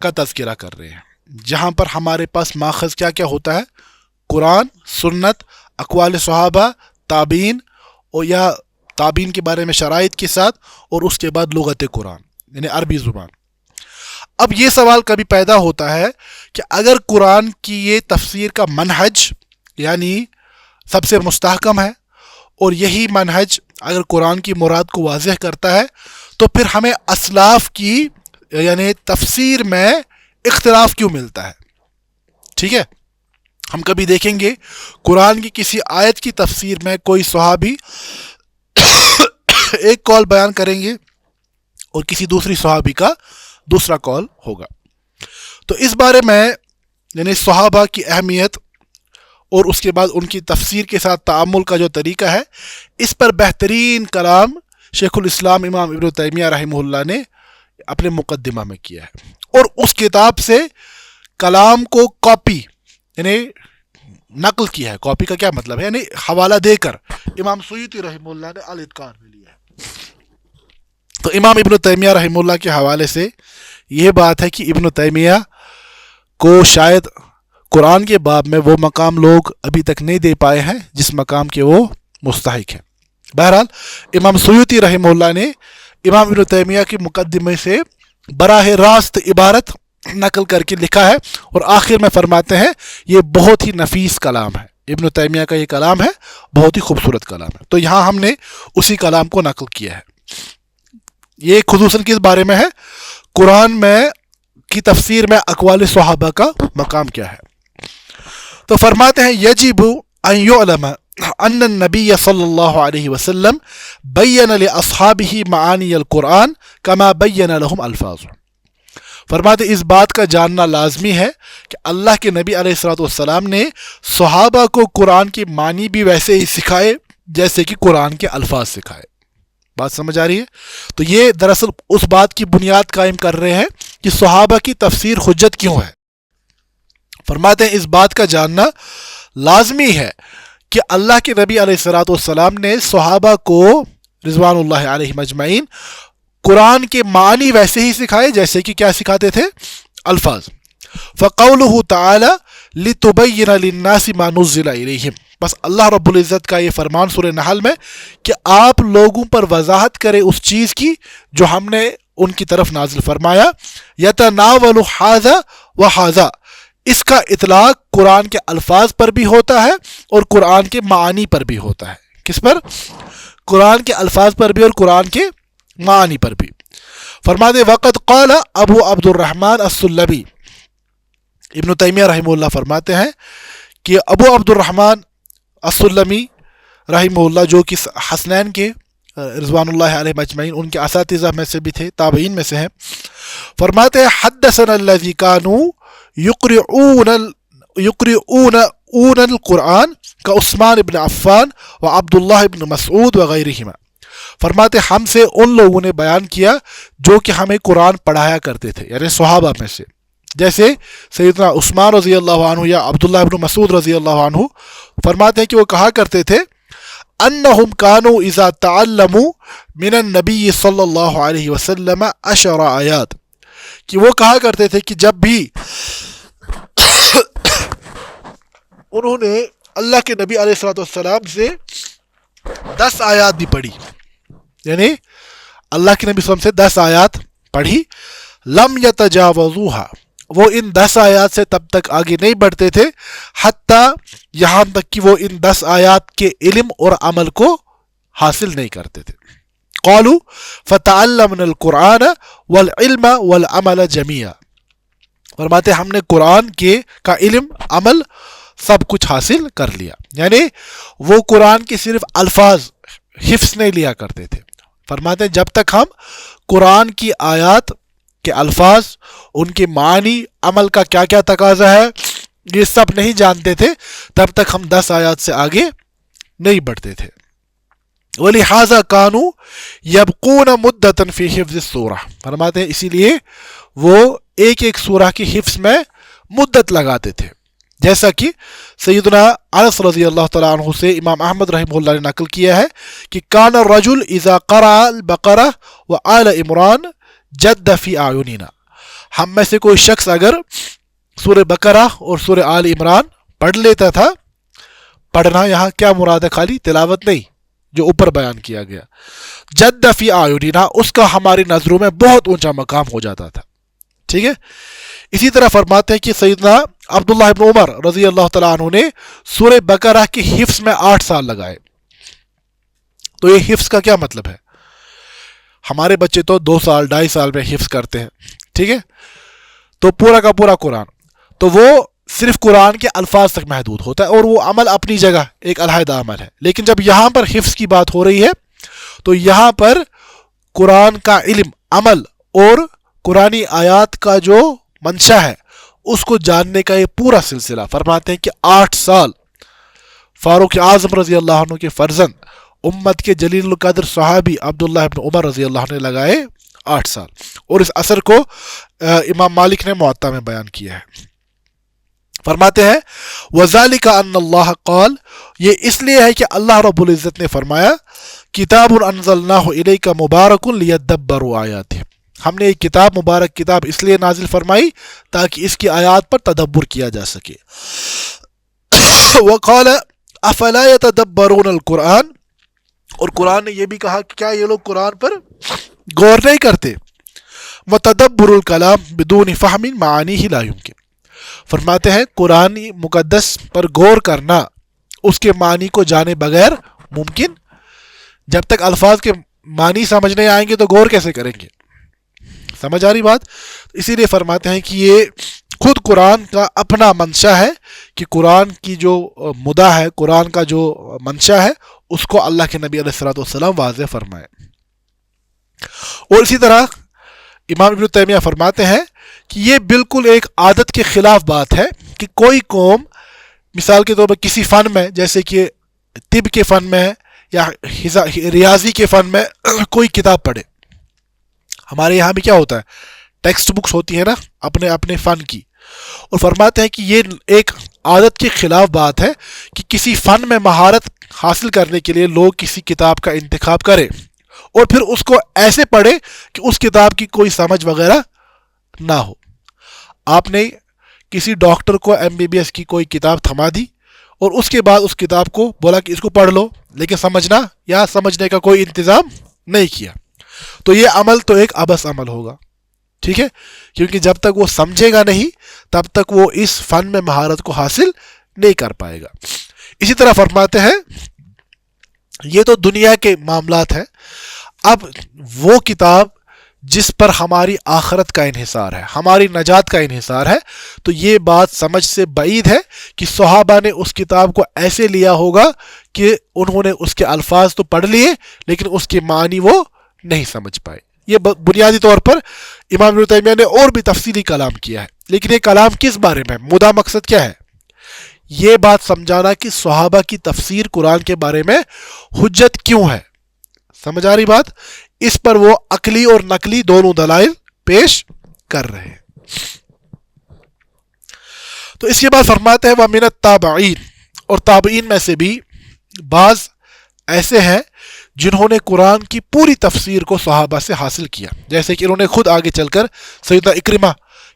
کا تذکرہ کر رہے ہیں، جہاں پر ہمارے پاس ماخذ کیا کیا ہوتا ہے؟ قرآن، سنت، اقوال صحابہ، تابعین، اور یا تابعین کے بارے میں شرائط کے ساتھ، اور اس کے بعد لغت قرآن یعنی عربی زبان. اب یہ سوال کبھی پیدا ہوتا ہے کہ اگر قرآن کی یہ تفسیر کا منہج یعنی سب سے مستحکم ہے اور یہی منہج اگر قرآن کی مراد کو واضح کرتا ہے تو پھر ہمیں اسلاف کی یعنی تفسیر میں اختلاف کیوں ملتا ہے؟ ٹھیک ہے. ہم کبھی دیکھیں گے قرآن کی کسی آیت کی تفسیر میں کوئی صحابی ایک قول بیان کریں گے اور کسی دوسری صحابی کا دوسرا قول ہوگا. تو اس بارے میں یعنی صحابہ کی اہمیت اور اس کے بعد ان کی تفسیر کے ساتھ تعامل کا جو طریقہ ہے، اس پر بہترین کلام شیخ الاسلام امام ابن تیمیہ رحمہ اللہ نے اپنے مقدمہ میں کیا ہے، اور اس کتاب سے کلام کو کاپی یعنی نقل کیا ہے. کاپی کا کیا مطلب ہے؟ یعنی حوالہ دے کر امام سیوطی رحمہ اللہ نے الاتقان میں لیا ہے. تو امام ابن تیمیہ رحمہ اللہ کے حوالے سے یہ بات ہے کہ ابن تیمیہ کو شاید قرآن کے باب میں وہ مقام لوگ ابھی تک نہیں دے پائے ہیں جس مقام کے وہ مستحق ہیں۔ بہرحال امام سیوطی رحمہ اللہ نے امام ابن تیمیہ کے مقدمے سے براہ راست عبارت نقل کر کے لکھا ہے، اور آخر میں فرماتے ہیں یہ بہت ہی نفیس کلام ہے، ابن تیمیہ کا یہ کلام ہے، بہت ہی خوبصورت کلام ہے۔ تو یہاں ہم نے اسی کلام کو نقل کیا ہے۔ یہ خصوصاً کس بارے میں ہے؟ قرآن میں کی تفسیر میں اقوال صحابہ کا مقام کیا ہے۔ تو فرماتے ہیں یجب ان یعلم ان النبی صلی اللہ علیہ وسلم بین لاصحابہ معانی القرآن کما بین لهم الفاظ۔ فرماتے اس بات کا جاننا لازمی ہے کہ اللہ کے نبی علیہ الصلوۃ والسلام نے صحابہ کو قرآن کے معنی بھی ویسے ہی سکھائے جیسے کہ قرآن کے الفاظ سکھائے۔ بات سمجھ آ رہی ہے؟ تو یہ دراصل اس بات کی بنیاد قائم کر رہے ہیں کہ صحابہ کی تفسیر حجت کیوں ہے۔ فرماتے ہیں اس بات کا جاننا لازمی ہے کہ اللہ کے نبی علیہ الصلوۃ والسلام نے صحابہ کو رضوان اللہ علیہم اجمعین قرآن کے معنی ویسے ہی سکھائے جیسے کہ کیا سکھاتے تھے؟ الفاظ۔ فقولہ تعالی لتبین للناس ما نزل الیہم، بس اللہ رب العزت کا یہ فرمان سورہ نحل میں کہ آپ لوگوں پر وضاحت کرے اس چیز کی جو ہم نے ان کی طرف نازل فرمایا۔ یتناول ھذا وھذا، اس کا اطلاق قرآن کے الفاظ پر بھی ہوتا ہے اور قرآن کے معانی پر بھی ہوتا ہے۔ کس پر؟ قرآن کے الفاظ پر بھی اور قرآن کے معانی پر بھی۔ فرماتے وقت قال ابو عبد الرحمن السلمی، ابن تیمیہ رحمہ اللہ فرماتے ہیں کہ ابو عبد الرحمن السلمی رحمہ اللہ جو کہ حسنین کے رضوان اللہ علیہ مجمعین ان کے اساتذہ میں سے بھی تھے، تابعین میں سے ہیں، فرماتے ہیں حدثنا الذی کانوا یقرؤون القرآن کا عثمان بن عفان و عبداللہ بن مسعود وغیرہما۔ فرماتے ہم سے ان لوگوں نے بیان کیا جو کہ ہمیں قرآن پڑھایا کرتے تھے، یعنی صحابہ میں سے، جیسے سیدنا عثمان رضی اللہ عنہ یا عبداللہ بن مسعود رضی اللہ عنہ۔ فرماتے ہیں کہ وہ کہا کرتے تھے انہم کانوا اذا تعلموا من النبی صلی اللہ علیہ وسلم 10 آیات، کہ وہ کہا کرتے تھے کہ جب بھی انہوں نے اللہ کے نبی علیہ الصلوۃ والسلام سے 10 آیات بھی پڑھی، یعنی اللہ کے نبی صلی اللہ علیہ وسلم سے 10 آیات پڑھی، لم یتجاوزوہا، وہ ان 10 آیات سے تب تک آگے نہیں بڑھتے تھے حتیٰ یہاں تک کہ وہ ان 10 آیات کے علم اور عمل کو حاصل نہیں کرتے تھے۔ قالوا فتعلمنا القرآن والعلم والعمل جميعا، فرماتے ہم نے قرآن کا علم عمل سب کچھ حاصل کر لیا، یعنی وہ قرآن کے صرف الفاظ حفظ نہیں لیا کرتے تھے۔ فرماتے ہیں جب تک ہم قرآن کی آیات کے الفاظ، ان کے معنی، عمل کا کیا کیا تقاضا ہے، یہ سب نہیں جانتے تھے تب تک ہم 10 آیات سے آگے نہیں بڑھتے تھے۔ وَلِحَاذَا كَانُوا يَبْقُونَ مُدَّةً فِي حِفْظِ السُّورَةِ، فرماتے ہیں اسی لیے وہ ایک ایک سورہ کی حفظ میں مدت لگاتے تھے، جیسا کہ سیدنا انس رضی اللہ تعالیٰ عنہ سے امام احمد رحمہ اللہ نے نقل کیا ہے کہ کان الرجل اذا قرأ البقرہ وآل عمران جد فی اعیننا، ہم میں سے کوئی شخص اگر سورہ بقرہ اور سورہ آل عمران پڑھ لیتا تھا، پڑھنا یہاں کیا مراد ہے؟ خالی تلاوت نہیں جو اوپر بیان کیا گیا، جد فی اعیننا، اس کا ہماری نظروں میں بہت اونچا مقام ہو جاتا تھا۔ ٹھیک ہے، اسی طرح فرماتے ہیں کہ سیدنا عبداللہ ابن عمر رضی اللہ تعالیٰ عنہ نے سورہ بقرہ کی حفظ میں 8 سال لگائے۔ تو یہ حفظ کا کیا مطلب ہے؟ ہمارے بچے تو 2 سال 2.5 سال میں حفظ کرتے ہیں، ٹھیک ہے، تو پورا کا پورا قرآن، تو وہ صرف قرآن کے الفاظ تک محدود ہوتا ہے اور وہ عمل اپنی جگہ ایک علیحدہ عمل ہے۔ لیکن جب یہاں پر حفظ کی بات ہو رہی ہے تو یہاں پر قرآن کا علم، عمل اور قرآنی آیات کا جو منشا ہے اس کو جاننے کا یہ پورا سلسلہ، فرماتے ہیں کہ 8 سال فاروق اعظم رضی اللہ عنہ کے فرزند، امت کے جلیل القدر صحابی عبداللہ ابن عمر رضی اللہ عنہ نے لگائے 8 سال، اور اس اثر کو امام مالک نے موطا میں بیان کیا ہے۔ فرماتے ہیں وَذَلِكَ أَنَّ اللَّهَ قال، یہ اس لیے ہے کہ اللہ رب العزت نے فرمایا کتاب انزلناہ الیک مبارک لیدبروا آیاتہ، ہم نے ایک کتاب مبارک کتاب اس لیے نازل فرمائی تاکہ اس کی آیات پر تدبر کیا جا سکے. وقال افلا يتدبرون القرآن، اور قرآن نے یہ بھی کہا کہ کیا یہ لوگ قرآن پر غور نہیں کرتے. وتدبر الکلام بدون فہم معانیہ لا یمکن، فرماتے ہیں قرآن مقدس پر غور کرنا اس کے معنی کو جانے بغیر ممکن. جب تک الفاظ کے معنی سمجھ نہیں آئیں گے تو غور کیسے کریں گے؟ سمجھ آ رہی بات؟ اسی لیے فرماتے ہیں کہ یہ خود قرآن کا اپنا منشا ہے کہ قرآن کی جو مدعا ہے، قرآن کا جو منشا ہے، اس کو اللہ کے نبی علیہ الصلوۃ والسلام واضح فرمائے. اور اسی طرح امام ابن تیمیہ فرماتے ہیں کہ یہ بالکل ایک عادت کے خلاف بات ہے کہ کوئی قوم مثال کے طور پر کسی فن میں، جیسے کہ طب کے فن میں یا ریاضی کے فن میں کوئی کتاب پڑھے. ہمارے یہاں بھی کیا ہوتا ہے، ٹیکسٹ بکس ہوتی ہیں نا اپنے اپنے فن کی، اور فرماتے ہیں کہ یہ ایک عادت کے خلاف بات ہے کہ کسی فن میں مہارت حاصل کرنے کے لیے لوگ کسی کتاب کا انتخاب کریں اور پھر اس کو ایسے پڑھے کہ اس کتاب کی کوئی سمجھ وغیرہ نہ ہو. آپ نے کسی ڈاکٹر کو MBBS کی کوئی کتاب تھما دی اور اس کے بعد اس کتاب کو بولا کہ اس کو پڑھ لو، لیکن سمجھنا یا سمجھنے کا کوئی انتظام نہیں کیا، تو یہ عمل تو ایک عبث عمل ہوگا. ٹھیک ہے، کیونکہ جب تک وہ سمجھے گا نہیں تب تک وہ اس فن میں مہارت کو حاصل نہیں کر پائے گا. اسی طرح فرماتے ہیں یہ تو دنیا کے معاملات ہیں، اب وہ کتاب جس پر ہماری آخرت کا انحصار ہے، ہماری نجات کا انحصار ہے، تو یہ بات سمجھ سے بعید ہے کہ صحابہ نے اس کتاب کو ایسے لیا ہوگا کہ انہوں نے اس کے الفاظ تو پڑھ لیے لیکن اس کے معنی وہ نہیں سمجھ پائے. یہ بنیادی طور پر امام ابن تیمیہ نے اور بھی تفصیلی کلام کیا ہے، لیکن یہ کلام کس بارے میں، مدعا مقصد کیا ہے؟ یہ بات سمجھانا کہ صحابہ کی تفسیر قرآن کے بارے میں حجت کیوں ہے. سمجھ آ رہی بات؟ اس پر وہ عقلی اور نقلی دونوں دلائل پیش کر رہے ہیں. تو اس کے بعد فرماتے ہیں وَمِنَ التَّابِعِينَ، اور تابعین میں سے بھی بعض ایسے ہیں جنہوں نے قرآن کی پوری تفسیر کو صحابہ سے حاصل کیا، جیسے کہ انہوں نے خود آگے چل کر سیدنا اکرمہ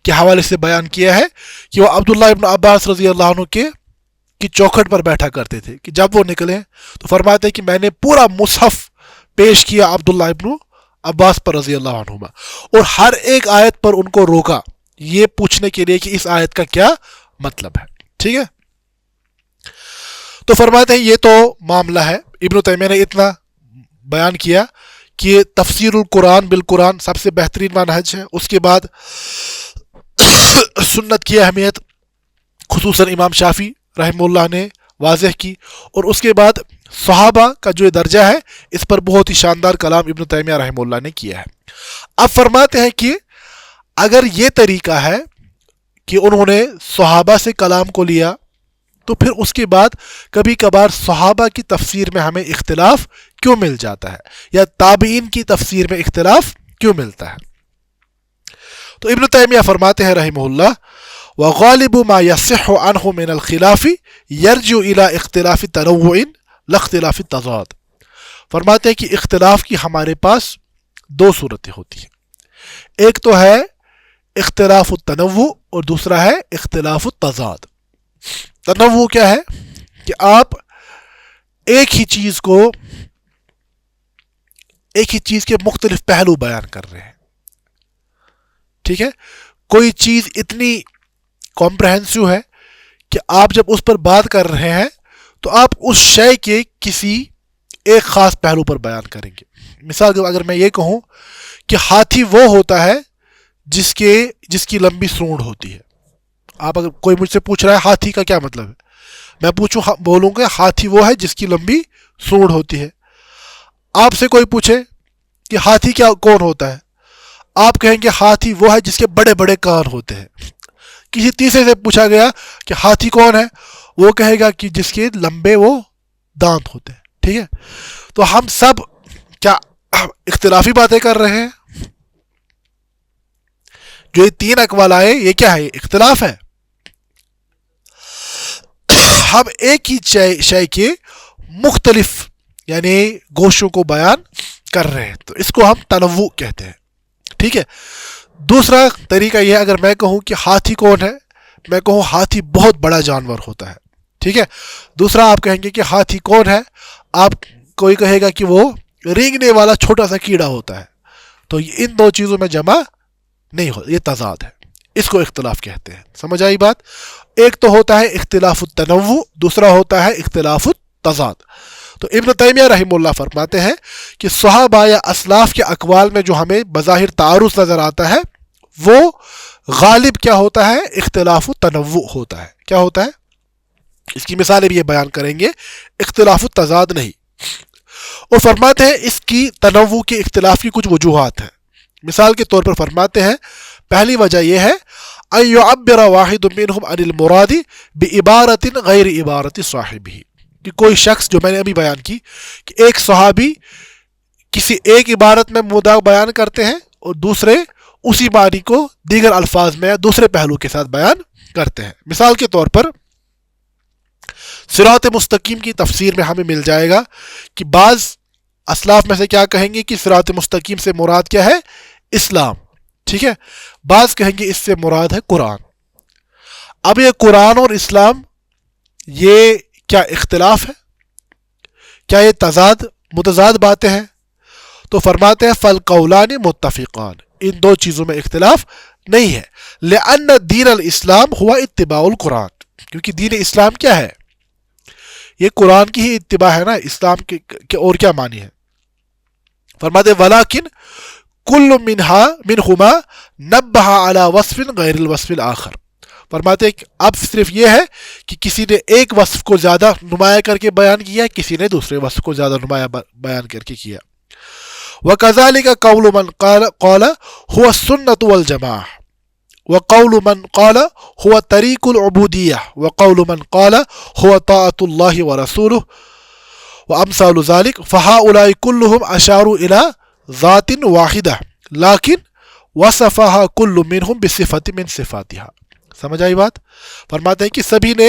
کے حوالے سے بیان کیا ہے کہ وہ عبداللہ ابن عباس رضی اللہ عنہ کی چوکھٹ پر بیٹھا کرتے تھے کہ جب وہ نکلے تو فرماتے ہیں کہ میں نے پورا مصحف پیش کیا عبداللہ ابن عباس پر رضی اللہ عنہما، اور ہر ایک آیت پر ان کو روکا یہ پوچھنے کے لیے کہ اس آیت کا کیا مطلب ہے. ٹھیک ہے، تو فرماتے ہیں یہ تو معاملہ ہے. ابن تیمیہ نے اتنا بیان کیا کہ تفسیر القرآن بالقرآن سب سے بہترین منہج ہے. اس کے بعد سنت کی اہمیت خصوصاً امام شافعی رحمہ اللہ نے واضح کی، اور اس کے بعد صحابہ کا جو درجہ ہے اس پر بہت ہی شاندار کلام ابن تیمیہ رحمہ اللہ نے کیا ہے. اب فرماتے ہیں کہ اگر یہ طریقہ ہے کہ انہوں نے صحابہ سے کلام کو لیا تو پھر اس کے بعد کبھی کبھار صحابہ کی تفسیر میں ہمیں اختلاف کیوں مل جاتا ہے، یا تابعین کی تفسیر میں اختلاف کیوں ملتا ہے؟ تو ابن تیمیہ فرماتے ہیں رحمہ اللہ وغالب ما يصح عنه من الخلاف يرجع الى اختلاف تنوع لا اختلاف تضاد. فرماتے ہیں کہ اختلاف کی ہمارے پاس دو صورتیں ہوتی ہیں، ایک تو ہے اختلاف التنوع اور دوسرا ہے اختلاف التضاد. تنوع کیا ہے کہ آپ ایک ہی چیز کے مختلف پہلو بیان کر رہے ہیں. ٹھیک ہے، کوئی چیز اتنی کمپریہنسو ہے کہ آپ جب اس پر بات کر رہے ہیں تو آپ اس شے کے کسی ایک خاص پہلو پر بیان کریں گے. مثال کے اگر میں یہ کہوں کہ ہاتھی وہ ہوتا ہے جس کی لمبی سونڈ ہوتی ہے، آپ اگر کوئی مجھ سے پوچھ رہا ہے ہاتھی کا کیا مطلب ہے، میں بولوں گا ہاتھی وہ ہے جس کی لمبی سونڈ ہوتی ہے. آپ سے کوئی پوچھے کہ ہاتھی کون ہوتا ہے، آپ کہیں گے ہاتھی وہ ہے جس کے بڑے بڑے کان ہوتے ہیں. کسی تیسرے سے پوچھا گیا کہ ہاتھی کون ہے، وہ کہے گا کہ جس کے لمبے وہ دانت ہوتے ہیں. ٹھیک ہے، تو ہم سب کیا اختلافی باتیں کر رہے ہیں؟ جو یہ تین اقوال آئے یہ کیا ہے؟ اختلاف ہے. ہم ایک ہی شے کے مختلف یعنی گوشوں کو بیان کر رہے ہیں، تو اس کو ہم تنوع کہتے ہیں. ٹھیک ہے. دوسرا طریقہ یہ ہے اگر میں کہوں کہ ہاتھی کون ہے, میں کہوں ہاتھی بہت بڑا جانور ہوتا ہے, ٹھیک ہے. دوسرا آپ کہیں گے کہ ہاتھی کون ہے, آپ کوئی کہے گا کہ وہ رینگنے والا چھوٹا سا کیڑا ہوتا ہے. تو ان دو چیزوں میں جمع نہیں ہو, یہ تضاد ہے, اس کو اختلاف کہتے ہیں. سمجھ آئی بات؟ ایک تو ہوتا ہے اختلاف التنوع, دوسرا ہوتا ہے اختلاف التضاد. تو ابن تیمیہ رحمہ اللہ فرماتے ہیں کہ صحابہ یا اسلاف کے اقوال میں جو ہمیں بظاہر تعارض نظر آتا ہے وہ غالب کیا ہوتا ہے, اختلاف التنوع ہوتا ہے. کیا ہوتا ہے؟ اس کی مثالیں بھی یہ بیان کریں گے, اختلاف التضاد نہیں. اور فرماتے ہیں اس کی تنوع کے اختلاف کی کچھ وجوہات ہیں. مثال کے طور پر فرماتے ہیں پہلی وجہ یہ ہے ان يعبر واحد منهم عن المراد بعبارة غیر عبارت صاحبہ, کہ کوئی شخص, جو میں نے ابھی بیان کی کہ ایک صحابی کسی ایک عبارت میں مراد بیان کرتے ہیں اور دوسرے اسی معنی کو دیگر الفاظ میں یا دوسرے پہلو کے ساتھ بیان کرتے ہیں. مثال کے طور پر صراط مستقیم کی تفسیر میں ہمیں مل جائے گا کہ بعض اسلاف میں سے کیا کہیں گے کہ صراط مستقیم سے مراد کیا ہے, اسلام, ٹھیک ہے. بعض کہیں گے اس سے مراد ہے قرآن. اب یہ قرآن اور اسلام یہ کیا اختلاف ہے, کیا یہ متضاد باتیں ہیں؟ تو فرماتے ہیں فالقولان متفقان, ان دو چیزوں میں اختلاف نہیں ہے. لأن دین الاسلام ہوا اتباع القرآن, کیونکہ دین اسلام کیا ہے, یہ قرآن کی ہی اتباع ہے نا. اسلام کے اور کیا معنی ہے؟ فرماتے ولیکن کل منہما نبہ علی وصف غیر الوصف الآخر. فرماتے اب صرف یہ ہے کہ کسی نے ایک وصف کو زیادہ نمایاں کر کے بیان کیا, کسی نے دوسرے وصف کو زیادہ نمایاں بیان کر کے کیا. وَكَذَلِكَ قَوْلُ مَنْ قَالَ هُوَ السُّنَّةُ وَالْجَمَاعَةُ وَقَوْلُ مَنْ قَالَ هُوَ طَرِيقُ الْعُبُودِيَّةِ وَقَوْلُ مَنْ قَالَ هُوَ طَاعَةُ اللَّهِ وَرَسُولِهِ وَأَمْثَالُ ذَلِكَ فَهَؤُلَاءِ كُلُّهُمْ أَشَارُوا إِلَى ذَاتٍ وَاحِدَةٍ لَكِنْ وَصَفَهَا كُلُّ مِنْهُمْ بِصِفَةٍ مِنْ صِفَاتِهَا. سمجھ آئی بات؟ فرماتے ہیں کہ سبھی نے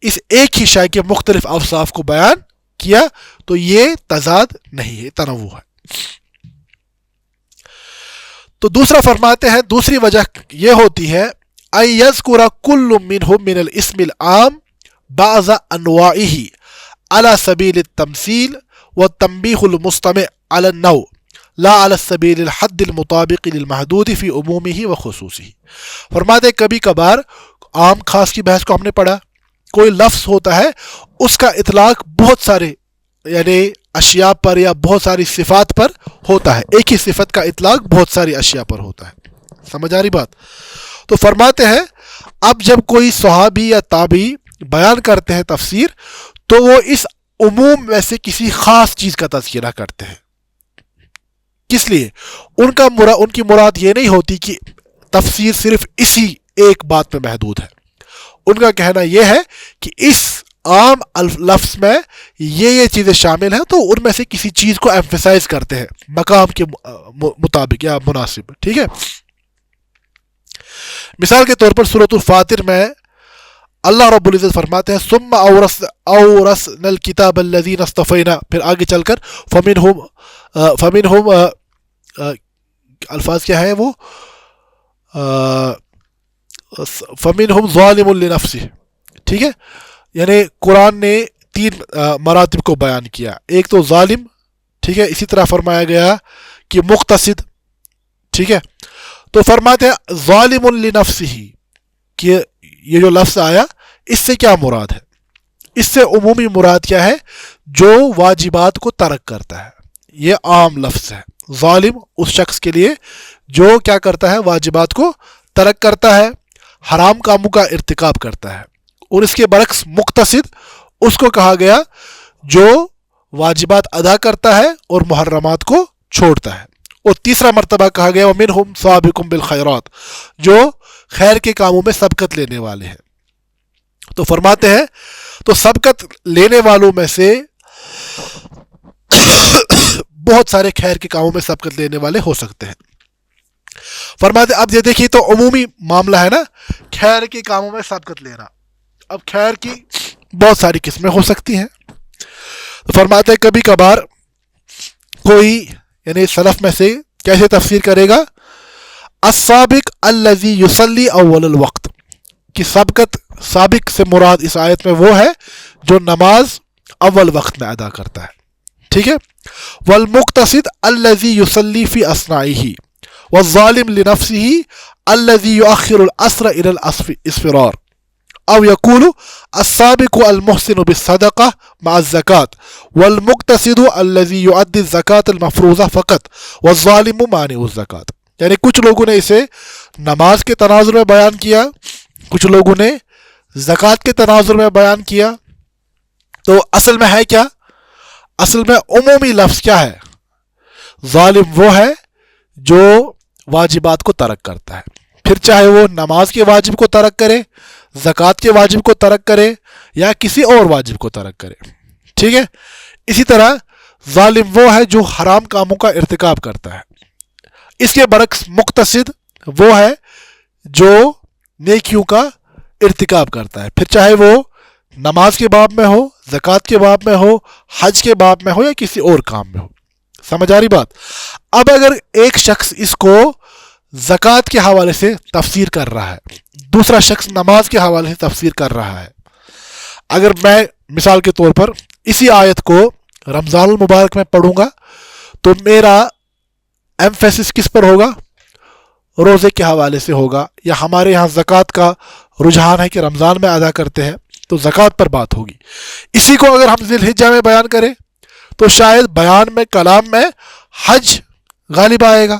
اس ایک ہی شے کے مختلف اوصاف کو بیان کیا, تو یہ تضاد نہیں ہے, تنوع ہے. تو دوسرا فرماتے ہیں دوسری وجہ یہ ہوتی ہے ان یذکر کل منہم من الاسم العام بعض انواعه على سبیل التمثیل والتنبیہ المستمع على النوع لا على السبیل الحد المطابق للمحدود فی عمومه وخصوصه. فرماتے ہیں کبھی کبھار عام خاص کی بحث کو ہم نے پڑھا, کوئی لفظ ہوتا ہے اس کا اطلاق بہت سارے یعنی اشیاء پر یا بہت ساری صفات پر ہوتا ہے, ایک ہی صفت کا اطلاق بہت ساری اشیاء پر ہوتا ہے. سمجھ آ رہی بات؟ تو فرماتے ہیں اب جب کوئی صحابی یا تابعی بیان کرتے ہیں تفسیر, تو وہ اس عموم میں سے کسی خاص چیز کا تذکرہ کرتے ہیں. کس لیے؟ ان کی مراد یہ نہیں ہوتی کہ تفسیر صرف اسی ایک بات میں محدود ہے. ان کا کہنا یہ ہے کہ اس عام لفظ میں یہ چیزیں شامل ہیں, تو ان میں سے کسی چیز کو ایمفیسائز کرتے ہیں مقام کے مطابق یا مناسب, ٹھیک ہے. مثال کے طور پر سورۃ الفاتر میں اللہ رب العزت فرماتے ہیں ثم اورثنا الکتاب الذین اصطفینا, پھر آگے چل کر فمنہم الفاظ کیا ہے وہ, فمنہم ظالم لنفسہ, ٹھیک ہے. یعنی قرآن نے تین مراتب کو بیان کیا, ایک تو ظالم, ٹھیک ہے, اسی طرح فرمایا گیا کہ مقتصد, ٹھیک ہے. تو فرماتے ہیں ظالم لنفسہ, کہ یہ جو لفظ آیا اس سے کیا مراد ہے؟ اس سے عمومی مراد کیا ہے؟ جو واجبات کو ترک کرتا ہے. یہ عام لفظ ہے. ظالم اس شخص کے لیے جو کیا کرتا ہے, واجبات کو ترک کرتا ہے, حرام کاموں کا ارتکاب کرتا ہے. اور اس کے برعکس مقتصد اس کو کہا گیا جو واجبات ادا کرتا ہے اور محرمات کو چھوڑتا ہے. اور تیسرا مرتبہ کہا گیا وَمِنْهُمْ سَابِقٌ بِالْخَيْرَاتِ, جو خیر کے کاموں میں سبقت لینے والے ہیں. تو فرماتے ہیں تو سبقت لینے والوں میں سے بہت سارے خیر کے کاموں میں سبقت لینے والے ہو سکتے ہیں. فرماتے اب یہ دیکھیے تو عمومی معاملہ ہے نا, خیر کے کاموں میں سبقت لینا. اب خیر کی بہت ساری قسمیں ہو سکتی ہیں. تو فرماتے ہیں کبھی کبھار کوئی یعنی سلف میں سے کیسے تفسیر کرے گا السابق الذی یصلی اول الوقت، کہ سابق سے مراد اس آیت میں وہ ہے جو نماز اول وقت میں ادا کرتا ہے، ٹھیک ہے. والمقتصد الذی یصلی فی اثنائہ، والظالم لنفسہ الذی یؤخر العصر الی الاصفرار، او یقول السابق المحسن بالصدقہ مع الزکاة، والمقتصد الذی یؤدی الزکاة المفروضہ فقط، والظالم مانع الزکاة. یعنی کچھ لوگوں نے اسے نماز کے تناظر میں بیان کیا، کچھ لوگوں نے زکوٰۃ کے تناظر میں بیان کیا. تو اصل میں ہے کیا؟ اصل میں عمومی لفظ کیا ہے؟ ظالم وہ ہے جو واجبات کو ترک کرتا ہے، پھر چاہے وہ نماز کے واجب کو ترک کرے، زکوٰۃ کے واجب کو ترک کرے، یا کسی اور واجب کو ترک کرے، ٹھیک ہے. اسی طرح ظالم وہ ہے جو حرام کاموں کا ارتکاب کرتا ہے. اس کے برعکس مقتصد وہ ہے جو نیکیوں کا ارتکاب کرتا ہے، پھر چاہے وہ نماز کے باب میں ہو، زکوٰۃ کے باب میں ہو، حج کے باب میں ہو، یا کسی اور کام میں ہو. سمجھ آ رہی بات؟ اب اگر ایک شخص اس کو زکوٰۃ کے حوالے سے تفسیر کر رہا ہے، دوسرا شخص نماز کے حوالے سے تفسیر کر رہا ہے، اگر میں مثال کے طور پر اسی آیت کو رمضان المبارک میں پڑھوں گا تو میرا ایمفیسس کس پر ہوگا؟ روزے کے حوالے سے ہوگا. یا ہمارے یہاں زکوٰۃ کا رجحان ہے کہ رمضان میں ادا کرتے ہیں تو زکوٰۃ پر بات ہوگی. اسی کو اگر ہم ذی الحجہ میں بیان کریں تو شاید بیان میں، کلام میں حج غالب آئے گا.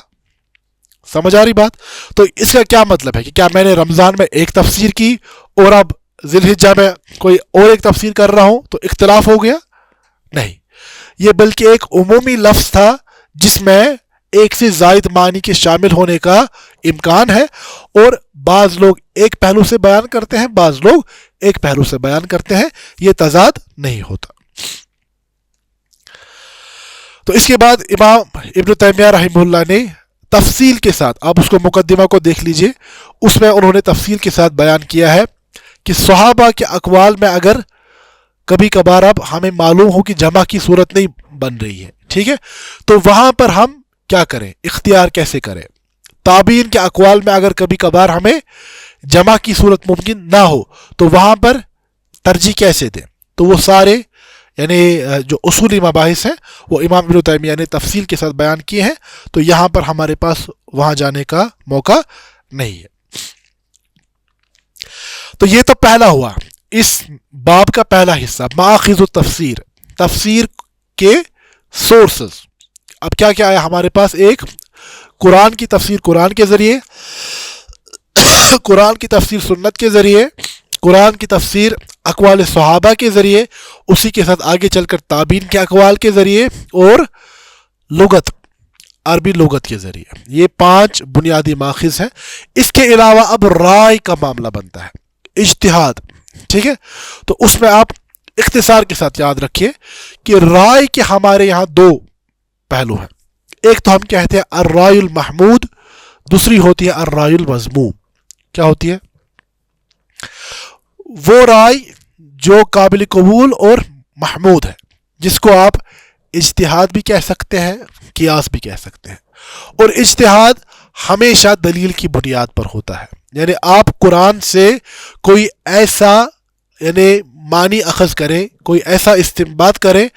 سمجھ آ رہی بات؟ تو اس کا کیا مطلب ہے کہ کیا میں نے رمضان میں ایک تفسیر کی اور اب ذی الحجہ میں کوئی اور ایک تفسیر کر رہا ہوں تو اختلاف ہو گیا؟ نہیں، یہ بلکہ ایک عمومی لفظ تھا جس میں ایک سے زائد معنی کے شامل ہونے کا امکان ہے، اور بعض لوگ ایک پہلو سے بیان کرتے ہیں، بعض لوگ ایک پہلو سے بیان کرتے ہیں، یہ تضاد نہیں ہوتا. تو اس کے بعد امام ابن تیمیہ رحمہ اللہ نے تفصیل کے ساتھ، آپ اس کو مقدمہ کو دیکھ لیجئے، اس میں انہوں نے تفصیل کے ساتھ بیان کیا ہے کہ صحابہ کے اقوال میں اگر کبھی کبھار اب ہمیں معلوم ہو کہ جمع کی صورت نہیں بن رہی ہے، ٹھیک ہے، تو وہاں پر ہم کیا کریں، اختیار کیسے کریں. تابعین کے اقوال میں اگر کبھی کبھار ہمیں جمع کی صورت ممکن نہ ہو تو وہاں پر ترجیح کیسے دیں. تو وہ سارے یعنی جو اصولی مباحث ہیں وہ امام ابن تیمیہ نے تفصیل کے ساتھ بیان کیے ہیں، تو یہاں پر ہمارے پاس وہاں جانے کا موقع نہیں ہے. تو یہ تو پہلا ہوا اس باب کا پہلا حصہ، مآخذ التفسیر، تفسیر کے سورسز. اب کیا کیا آیا ہمارے پاس؟ ایک قرآن کی تفسیر قرآن کے ذریعے، قرآن کی تفسیر سنت کے ذریعے، قرآن کی تفسیر اقوال صحابہ کے ذریعے، اسی کے ساتھ آگے چل کر تابعین کے اقوال کے ذریعے، اور لغت، عربی لغت کے ذریعے. یہ 5 بنیادی ماخذ ہیں. اس کے علاوہ اب رائے کا معاملہ بنتا ہے، اجتہاد، ٹھیک ہے. تو اس میں آپ اختصار کے ساتھ یاد رکھیے کہ رائے کے ہمارے یہاں 2 پہلو ہیں. ایک تو ہم کہتے ہیں الرائے المحمود، دوسری ہوتی ہے الرائے المذموم. کیا ہوتی ہے؟ وہ رائے جو قابل قبول اور محمود ہے، جس کو آپ اجتہاد بھی کہہ سکتے ہیں، قیاس بھی کہہ سکتے ہیں. اور اجتہاد ہمیشہ دلیل کی بنیاد پر ہوتا ہے. یعنی آپ قرآن سے کوئی ایسا یعنی معنی اخذ کریں، کوئی ایسا استنباط کریں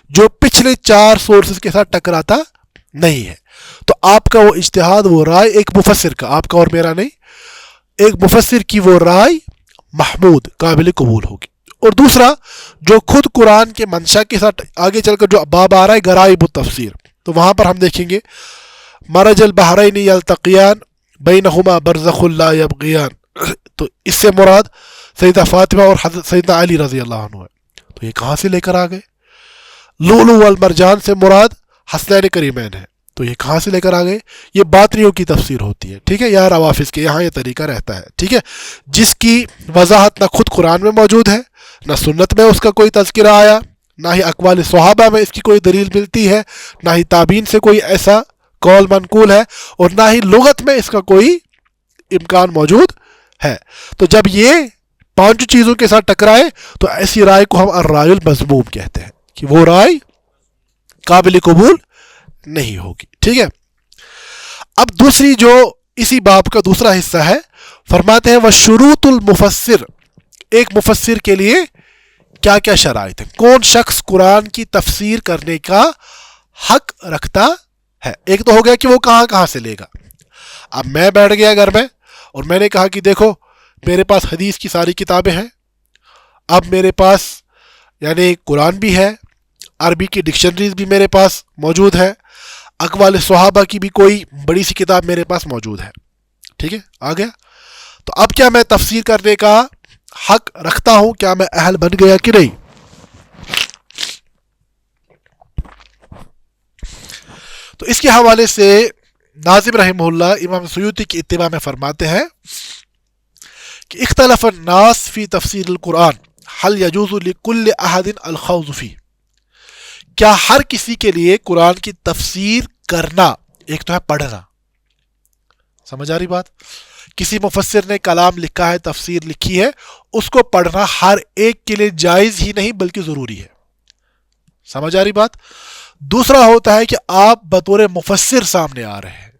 جو پچھلے 4 سورسز کے ساتھ ٹکراتا نہیں ہے. تو آپ کا وہ اجتہاد، وہ رائے، ایک مفسر کا، آپ کا اور میرا نہیں، ایک مفسر کی وہ رائے محمود، قابل قبول ہوگی. اور دوسرا جو خود قرآن کے منشا کے ساتھ آگے چل کر جو باب آ رہا ہے غرائب التفسیر، تو وہاں پر ہم دیکھیں گے مرج البحرین یلتقیان بینہما برزخ لا یبغیان. تو اس سے مراد سیدہ فاطمہ اور حضرت سیدنا علی رضی اللہ عنہ ہے. تو یہ کہاں سے لے کر آ گئے؟ لؤلؤ والمرجان سے مراد حسنین کریمین ہے. تو یہ کہاں سے لے کر آ گئے؟ یہ باطنیوں کی تفسیر ہوتی ہے، ٹھیک ہے، یا روافظ کے یہاں یہ طریقہ رہتا ہے، ٹھیک ہے، جس کی وضاحت نہ خود قرآن میں موجود ہے، نہ سنت میں اس کا کوئی تذکرہ آیا، نہ ہی اقوال صحابہ میں اس کی کوئی دلیل ملتی ہے، نہ ہی تابعین سے کوئی ایسا قول منقول ہے، اور نہ ہی لغت میں اس کا کوئی امکان موجود ہے. تو جب یہ 5 چیزوں کے ساتھ ٹکرائے تو ایسی رائے کو ہم الرائے المذموم کہتے ہیں کہ وہ رائے قابل قبول نہیں ہوگی، ٹھیک ہے. اب دوسری جو اسی باب کا دوسرا حصہ ہے. فرماتے ہیں وشروط المفسر، ایک مفسر کے لیے کیا کیا شرائط ہیں، کون شخص قرآن کی تفسیر کرنے کا حق رکھتا ہے. ایک تو ہو گیا کہ وہ کہاں کہاں سے لے گا. اب میں بیٹھ گیا گھر میں اور میں نے کہا کہ دیکھو میرے پاس حدیث کی ساری کتابیں ہیں، اب میرے پاس یعنی قرآن بھی ہے، عربی کی ڈکشنریز بھی میرے پاس موجود ہے، اقوال صحابہ کی بھی کوئی بڑی سی کتاب میرے پاس موجود ہے. ٹھیک ہے، آ گیا. تو اب کیا میں تفسیر کرنے کا حق رکھتا ہوں؟ کیا میں اہل بن گیا کہ نہیں؟ تو اس کے حوالے سے ناظم رحمہ اللہ امام سیوطی کی اتباع میں فرماتے ہیں کہ اختلف الناس فی تفسیر القرآن هل یجوز لکل احد الخوض فی، کیا ہر کسی کے لیے قرآن کی تفسیر کرنا، ایک تو ہے پڑھنا، سمجھ آ رہی بات، کسی مفسر نے کلام لکھا ہے، تفسیر لکھی ہے، اس کو پڑھنا ہر ایک کے لیے جائز ہی نہیں بلکہ ضروری ہے. سمجھ آ رہی بات. دوسرا ہوتا ہے کہ آپ بطور مفسر سامنے آ رہے ہیں،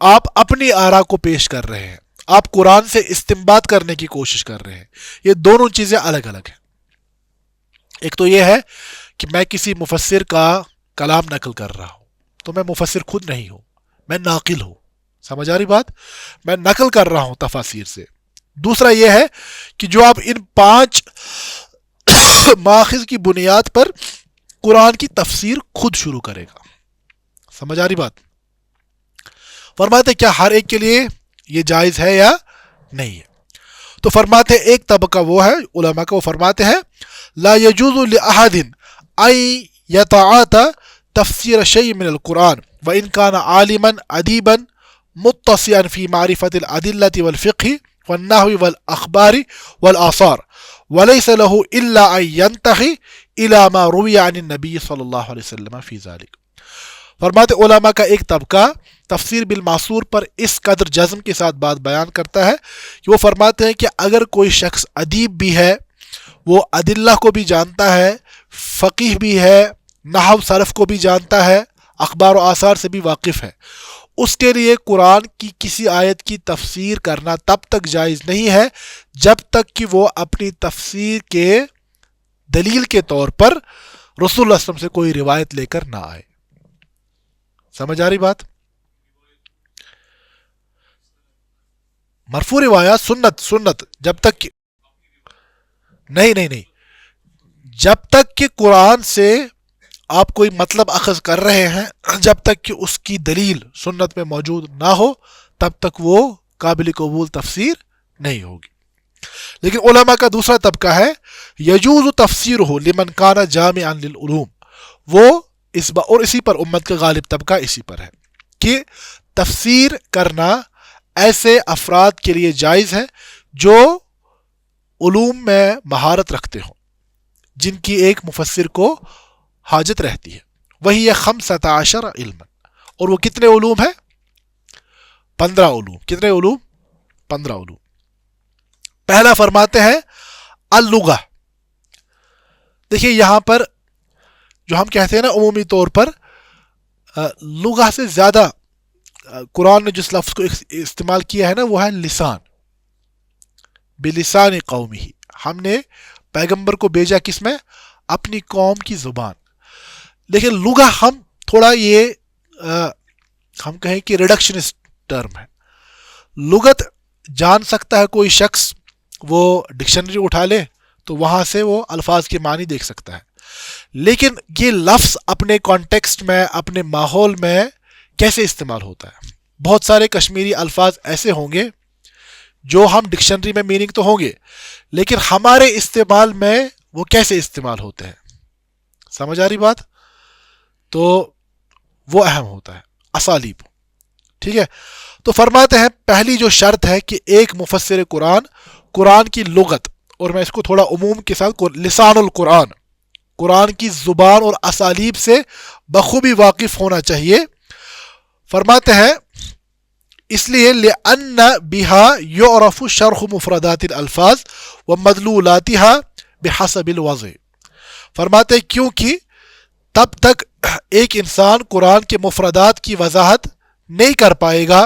آپ اپنی آراء کو پیش کر رہے ہیں، آپ قرآن سے استنباط کرنے کی کوشش کر رہے ہیں. یہ دونوں چیزیں الگ الگ ہیں. ایک تو یہ ہے کہ میں کسی مفسر کا کلام نقل کر رہا ہوں، تو میں مفسر خود نہیں ہوں، میں ناقل ہوں. سمجھ آ رہی بات، میں نقل کر رہا ہوں تفاسیر سے. دوسرا یہ ہے کہ جو آپ ان 5 ماخذ کی بنیاد پر قرآن کی تفسیر خود شروع کرے گا. سمجھ آ رہی بات. فرماتے کیا ہر ایک کے لیے یہ جائز ہے یا نہیں ہے؟ تو فرماتے ایک طبقہ وہ ہے علماء کا، وہ فرماتے ہیں لا يجوز لأحد ان يتعاطى تفسير شيء من القرآن وإن كان عالما أديبا متصلا في معرفة الأدلة والفقه والنحو والأخبار والآثار وليس له إلا أن ينتهي إلى ما روي عن النبي صلی اللہ علیہ وسلم في ذلك. فرماتے علماء کا ایک طبقہ تفسیر بالمعصور پر اس قدر جزم کے ساتھ بات بیان کرتا ہے کہ وہ فرماتے ہیں کہ اگر کوئی شخص ادیب بھی ہے، وہ ادلہ کو بھی جانتا ہے، فقیہ بھی ہے، نحو صرف کو بھی جانتا ہے، اخبار و آثار سے بھی واقف ہے، اس کے لیے قرآن کی کسی آیت کی تفسیر کرنا تب تک جائز نہیں ہے جب تک کہ وہ اپنی تفسیر کے دلیل کے طور پر رسول اللہ صلی اللہ علیہ وسلم سے کوئی روایت لے کر نہ آئے. سمجھ آ رہی بات. مرفوع روایات سنت جب تک کہ نہیں جب تک کہ قرآن سے آپ کوئی مطلب اخذ کر رہے ہیں، جب تک کہ اس کی دلیل سنت میں موجود نہ ہو تب تک وہ قابل قبول تفسیر نہیں ہوگی. لیکن علماء کا دوسرا طبقہ ہے یجوز تفسیرہ لمن کان جامعا للعلوم، وہ اور اسی پر امت کا غالب طبقہ اسی پر ہے کہ تفسیر کرنا ایسے افراد کے لیے جائز ہے جو علوم میں مہارت رکھتے ہوں، جن کی ایک مفسر کو حاجت رہتی ہے. وہی یہ 15 علما، اور وہ کتنے علوم ہیں؟ 15 علوم. کتنے علوم؟ 15 علوم. پہلا فرماتے ہیں اللغہ. دیکھیے یہاں پر جو ہم کہتے ہیں نا عمومی طور پر لغہ سے زیادہ قرآن نے جس لفظ کو استعمال کیا ہے نا وہ ہے لسان. بلسان قومی، ہم نے پیغمبر کو بھیجا کس میں؟ اپنی قوم کی زبان. لیکن لغہ ہم تھوڑا یہ ہم کہیں کہ ریڈکشنسٹ ٹرم ہے. لغت جان سکتا ہے کوئی شخص، وہ ڈکشنری اٹھا لے تو وہاں سے وہ الفاظ کے معنی دیکھ سکتا ہے، لیکن یہ لفظ اپنے کانٹیکسٹ میں، اپنے ماحول میں کیسے استعمال ہوتا ہے. بہت سارے کشمیری الفاظ ایسے ہوں گے جو ہم ڈکشنری میں میننگ تو ہوں گے، لیکن ہمارے استعمال میں وہ کیسے استعمال ہوتے ہیں. سمجھ آ رہی بات. تو وہ اہم ہوتا ہے اسالیب. ٹھیک ہے. تو فرماتے ہیں پہلی جو شرط ہے کہ ایک مفسر قرآن کی لغت، اور میں اس کو تھوڑا عموم کے ساتھ لسان القرآن، قرآن کی زبان اور اسالیب سے بخوبی واقف ہونا چاہیے. فرماتے ہیں اس لیے لأن بها يعرف شرح مفردات الالفاظ ومدلولاتها بحسب الوضع. فرماتے ہیں کیونکہ تب تک ایک انسان قرآن کے مفردات کی وضاحت نہیں کر پائے گا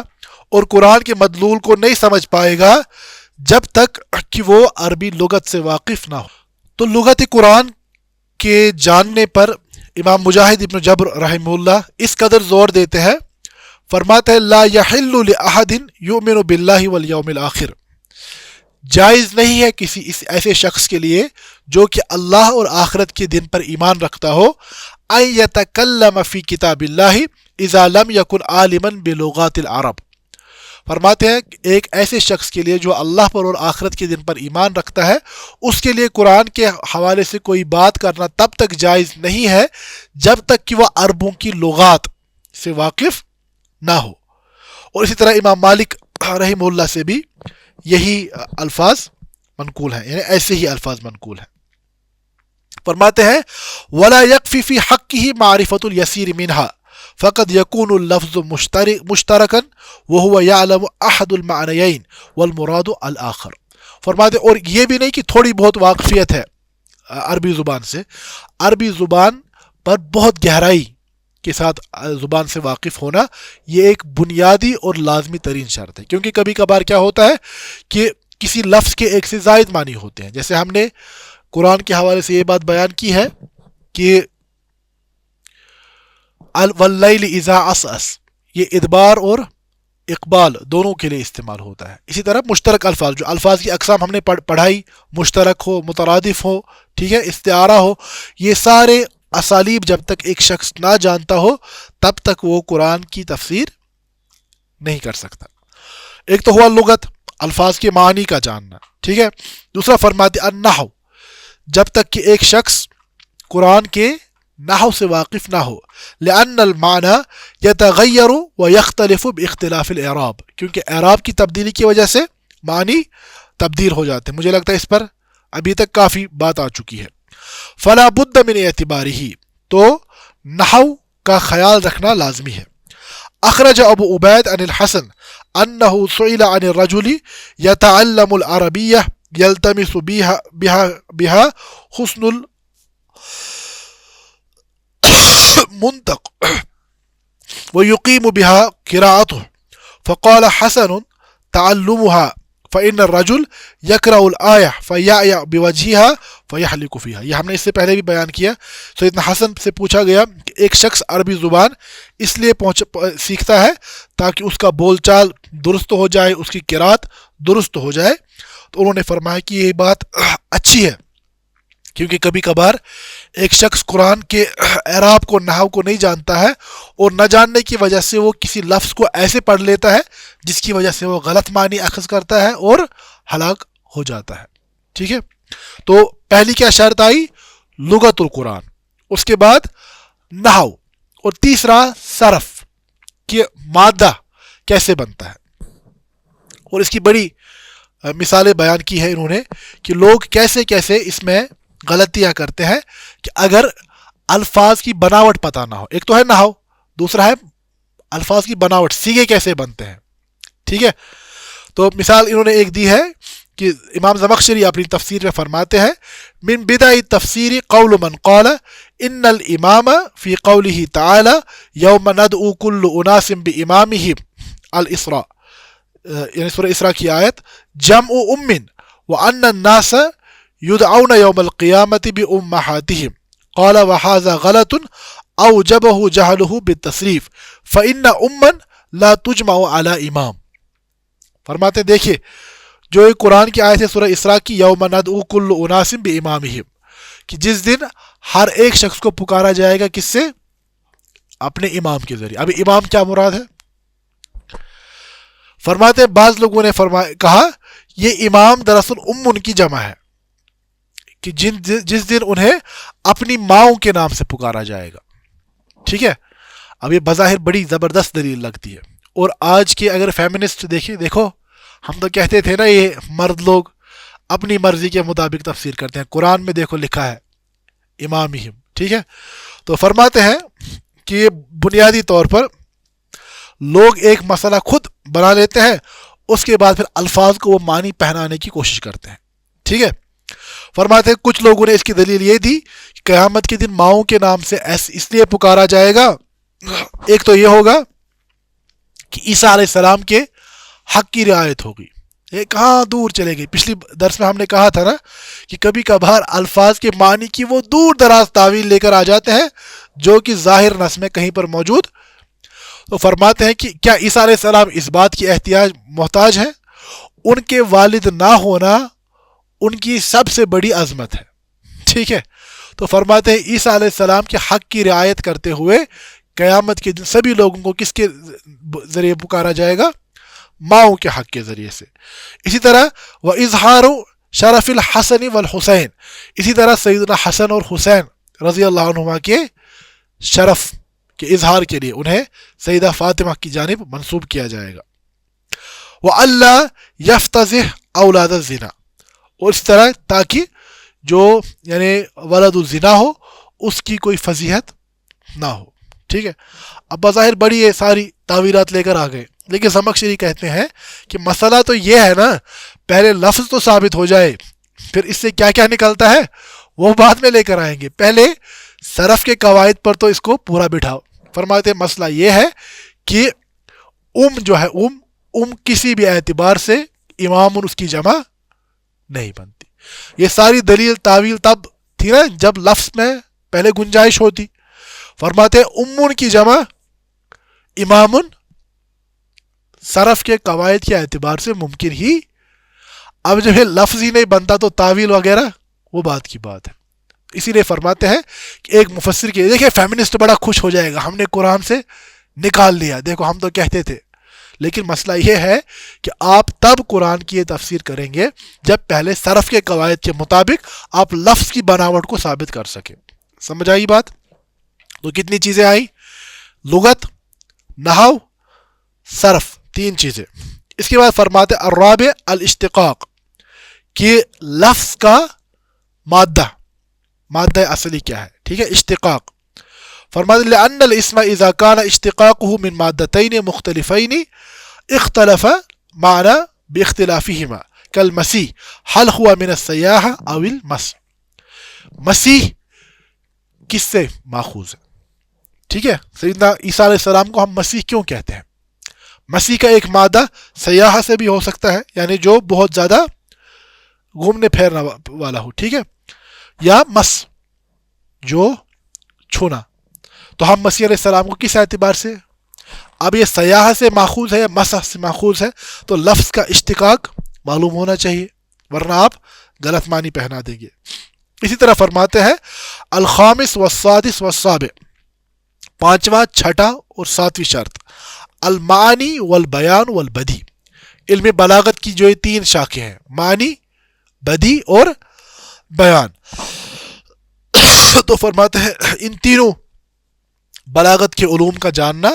اور قرآن کے مدلول کو نہیں سمجھ پائے گا جب تک کہ وہ عربی لغت سے واقف نہ ہو۔ تو لغت قرآن کے جاننے پر امام مجاہد ابن جبر رحمہ اللہ اس قدر زور دیتے ہیں، فرماتے ہیں لا یحل لأحد یؤمن باللہ والیوم الآخر، جائز نہیں ہے کسی اس ایسے شخص کے لیے جو کہ اللہ اور آخرت کے دن پر ایمان رکھتا ہو، ان یتکلم فی کتاب اللہ اذا لم یکن عالما بلغات العرب، فرماتے ہیں ایک ایسے شخص کے لیے جو اللہ پر اور آخرت کے دن پر ایمان رکھتا ہے، اس کے لیے قرآن کے حوالے سے کوئی بات کرنا تب تک جائز نہیں ہے جب تک کہ وہ عربوں کی لغات سے واقف نہ ہو۔ اور اسی طرح امام مالک رحمہ اللہ سے بھی یہی الفاظ منقول ہیں، یعنی ایسے ہی الفاظ منقول ہیں۔ فرماتے ہیں ولا یکفی فی حقہ معرفۃ الیسیر منہا فقد یکون اللفظ مشترکا وہو یعلم احد المعنیین والمراد الآخر، فرماتے ہیں اور یہ بھی نہیں کہ تھوڑی بہت واقفیت ہے عربی زبان سے، عربی زبان پر بہت گہرائی کے ساتھ زبان سے واقف ہونا یہ ایک بنیادی اور لازمی ترین شرط ہے، کیونکہ کبھی کبھار کیا ہوتا ہے کہ کسی لفظ کے ایک سے زائد معنی ہوتے ہیں، جیسے ہم نے قرآن کے حوالے سے یہ بات بیان کی ہے کہ واللیل اذا عسعس، یہ ادبار اور اقبال دونوں کے لیے استعمال ہوتا ہے۔ اسی طرح مشترک الفاظ، جو الفاظ کی اقسام ہم نے پڑھائی، مشترک ہو، مترادف ہو، ٹھیک ہے، استعارہ ہو، یہ سارے اسالیب جب تک ایک شخص نہ جانتا ہو تب تک وہ قرآن کی تفسیر نہیں کر سکتا۔ ایک تو ہوا لغت، الفاظ کے معنی کا جاننا، ٹھیک ہے، دوسرا فرماتے النحو، جب تک کہ ایک شخص قرآن کے نحو سے واقف نہ ہو، لأن المعنى يتغیر ويختلف باختلاف الاعراب، کیونکہ اعراب کی تبدیلی کی وجہ سے معنی تبدیل ہو جاتے ہیں۔ مجھے لگتا ہے اس پر ابھی تک کافی بات آ چکی ہے۔ فلا بد من اعتبارہ، تو نحو کا خیال رکھنا لازمی ہے۔ اخرج ابو عبید عن الحسن انہ سئل عن الرجل يتعلم العربیہ يلتمس بها حسن المنطق ويقيم بها قراءته، فقال حسن تعلمها فإن الرجل يقرأ الآية فيعيا بوجهها فيحلق فيها، یہ ہم نے اس سے پہلے بھی بیان کیا۔ سیدنا حسن سے پوچھا گیا کہ ایک شخص عربی زبان اس لیے سیکھتا ہے تاکہ اس کا بول چال درست ہو جائے، اس کی قرات درست ہو جائے، تو انہوں نے فرمایا کہ یہ بات اچھی ہے، کیونکہ کبھی کبھار ایک شخص قرآن کے اعراب کو، نحو کو نہیں جانتا ہے، اور نہ جاننے کی وجہ سے وہ کسی لفظ کو ایسے پڑھ لیتا ہے جس کی وجہ سے وہ غلط معنی اخذ کرتا ہے اور ہلاک ہو جاتا ہے، ٹھیک ہے۔ تو پہلی کیا شرط آئی؟ لغت القرآن، اس کے بعد نحو، اور تیسرا صرف کہ مادہ کیسے بنتا ہے، اور اس کی بڑی مثالیں بیان کی ہے انہوں نے کہ لوگ کیسے کیسے اس میں غلطیاں کرتے ہیں کہ اگر الفاظ کی بناوٹ پتہ نہ ہو، ایک تو ہے نحو، دوسرا ہے الفاظ کی بناوٹ، سیگے کیسے بنتے ہیں، ٹھیک ہے۔ تو مثال انہوں نے ایک دی ہے کہ امام زمخشری اپنی تفسیر میں فرماتے ہیں من بدع التفسیر قول من قال ان الامام فی قوله تعالی یوم ندعو کل اناس بامامہم الاسراء، یعنی سورہ اسراء کی آیت، جمع ام وان الناس يدعون يوم القيامة بأمهاتهم، قال وهذا غلط أوجبه جهله بالتصریف فإن أما لا تجمع على امام، فرماتے ہیں دیکھیے جو ایک قرآن کی آیت ہے سورہ اسراء کی، یوم ندعو کل اناس بامامہم، کہ جس دن ہر ایک شخص کو پکارا جائے گا، کس سے؟ اپنے امام کے ذریعے۔ ابھی امام کیا مراد ہے؟ فرماتے ہیں بعض لوگوں نے کہا یہ امام دراصل ان کی جمع ہے کہ جس دن انہیں اپنی ماؤں کے نام سے پکارا جائے گا، ٹھیک ہے۔ اب یہ بظاہر بڑی زبردست دلیل لگتی ہے، اور آج کے اگر فیمنسٹ دیکھو ہم تو کہتے تھے نا یہ مرد لوگ اپنی مرضی کے مطابق تفسیر کرتے ہیں، قرآن میں دیکھو لکھا ہے امامہم، ٹھیک ہے۔ تو فرماتے ہیں کہ یہ بنیادی طور پر لوگ ایک مسئلہ خود بنا لیتے ہیں، اس کے بعد پھر الفاظ کو وہ معنی پہنانے کی کوشش کرتے ہیں، ٹھیک ہے۔ فرماتے ہیں کچھ لوگوں نے اس کی دلیل یہ دی کہ قیامت کے دن ماؤں کے نام سے اس لیے پکارا جائے گا، ایک تو یہ ہوگا کہ عیسیٰ علیہ السلام کے حق کی رعایت ہوگی. یہ کہاں دور چلے گئی. پچھلی درس میں ہم نے کہا تھا نا کہ کبھی کبھار الفاظ کے معنی کی وہ دور دراز تعویل لے کر آ جاتے ہیں جو کہ ظاہر نص میں کہیں پر موجود. تو فرماتے ہیں کہ کیا عیسیٰ علیہ السلام اس بات کی محتاج ہیں؟ ان کے والد نہ ہونا ان کی سب سے بڑی عظمت ہے. ٹھیک ہے. تو فرماتے ہیں عیسیٰ علیہ السلام کے حق کی رعایت کرتے ہوئے قیامت کے دن سبھی لوگوں کو کس کے ذریعے پکارا جائے گا؟ ماؤں کے حق کے ذریعے سے. اسی طرح وہ اظہار شرف الحسن والحسین، اسی طرح سیدنا حسن اور حسین رضی اللہ عنہما کے شرف کے اظہار کے لیے انہیں سیدہ فاطمہ کی جانب منسوب کیا جائے گا. وہ اللہ یفتضح اولاد الزنا، اور اس طرح تاکہ جو یعنی ولد الزنا ہو اس کی کوئی فضیحت نہ ہو. ٹھیک ہے. اب بظاہر بڑی یہ ساری تعویلات لے کر آ گئے، لیکن زمخشری کہتے ہیں کہ مسئلہ تو یہ ہے نا، پہلے لفظ تو ثابت ہو جائے، پھر اس سے کیا کیا نکلتا ہے وہ بعد میں لے کر آئیں گے. پہلے صرف کے قواعد پر تو اس کو پورا بٹھاؤ. فرماتے ہیں مسئلہ یہ ہے کہ جو ہے کسی بھی اعتبار سے امام اس کی جمع نہیں بنتی. یہ ساری دلیل تعویل تب تھی نا جب لفظ میں پہلے گنجائش ہوتی. فرماتے ہیں امون کی جمع امامن صرف کے قواعد کے اعتبار سے ممکن ہی. اب جب یہ لفظ ہی نہیں بنتا تو تعویل وغیرہ وہ بات کی بات ہے. اسی لیے فرماتے ہیں کہ ایک مفسر کے دیکھیں فیمنسٹ بڑا خوش ہو جائے گا ہم نے قرآن سے نکال لیا، دیکھو ہم تو کہتے تھے. لیکن مسئلہ یہ ہے کہ آپ تب قرآن کی یہ تفسیر کریں گے جب پہلے صرف کے قواعد کے مطابق آپ لفظ کی بناوٹ کو ثابت کر سکیں. سمجھ آئی بات؟ تو کتنی چیزیں آئی؟ لغت، نحو، صرف، 3 چیزیں. اس کے بعد فرماتے الرابع الاشتقاق، کہ لفظ کا مادہ اصلی کیا ہے. ٹھیک ہے. اشتقاق فرماتے لأن الاسم اذا كان اشتقاقه من مادتين مختلفين اختلف معنى باختلافهما كالمسيح هل هو من السياحة او المس. مسیح کس سے ماخوذ ہے؟ ٹھیک ہے. سیدنا عیسیٰ علیہ السلام کو ہم مسیح کیوں کہتے ہیں؟ مسیح کا ایک مادہ سیاحہ سے بھی ہو سکتا ہے، یعنی جو بہت زیادہ گھومنے پھرنے والا ہو. ٹھیک ہے. یا مس، جو چھونا. تو ہم مسیح علیہ السلام کو کس اعتبار سے، اب یہ سیاحہ سے ماخوذ ہے یا مسح سے ماخوذ ہے، تو لفظ کا اشتقاق معلوم ہونا چاہیے، ورنہ آپ غلط معنی پہنا دیں گے. اسی طرح فرماتے ہیں الخامس والسادس والسابع، 5واں، 6واں اور 7ویں شرط، المعانی والبیان والبدی. علم بلاغت کی جو یہ 3 شاخیں ہیں، معنی، بدی اور بیان. تو فرماتے ہیں ان تینوں بلاغت کے علوم کا جاننا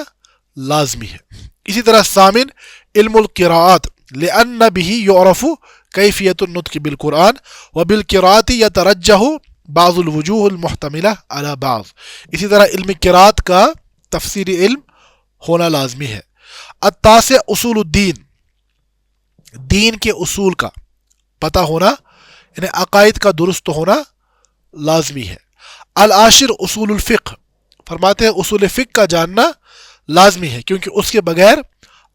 لازمی ہے. اسی طرح ثامن علم القراءات لأن به يعرف کیفیت النطق بالقرآن وبالقراءة يترجح بعض الوجوه المحتملة على بعض. اسی طرح علم قراءت کا تفسیری علم ہونا لازمی ہے. التاسع اصول الدین، دین کے اصول کا پتہ ہونا، یعنی عقائد کا درست ہونا لازمی ہے. العاشر اصول الفقہ، فرماتے ہیں اصول فقہ کا جاننا لازمی ہے کیونکہ اس کے بغیر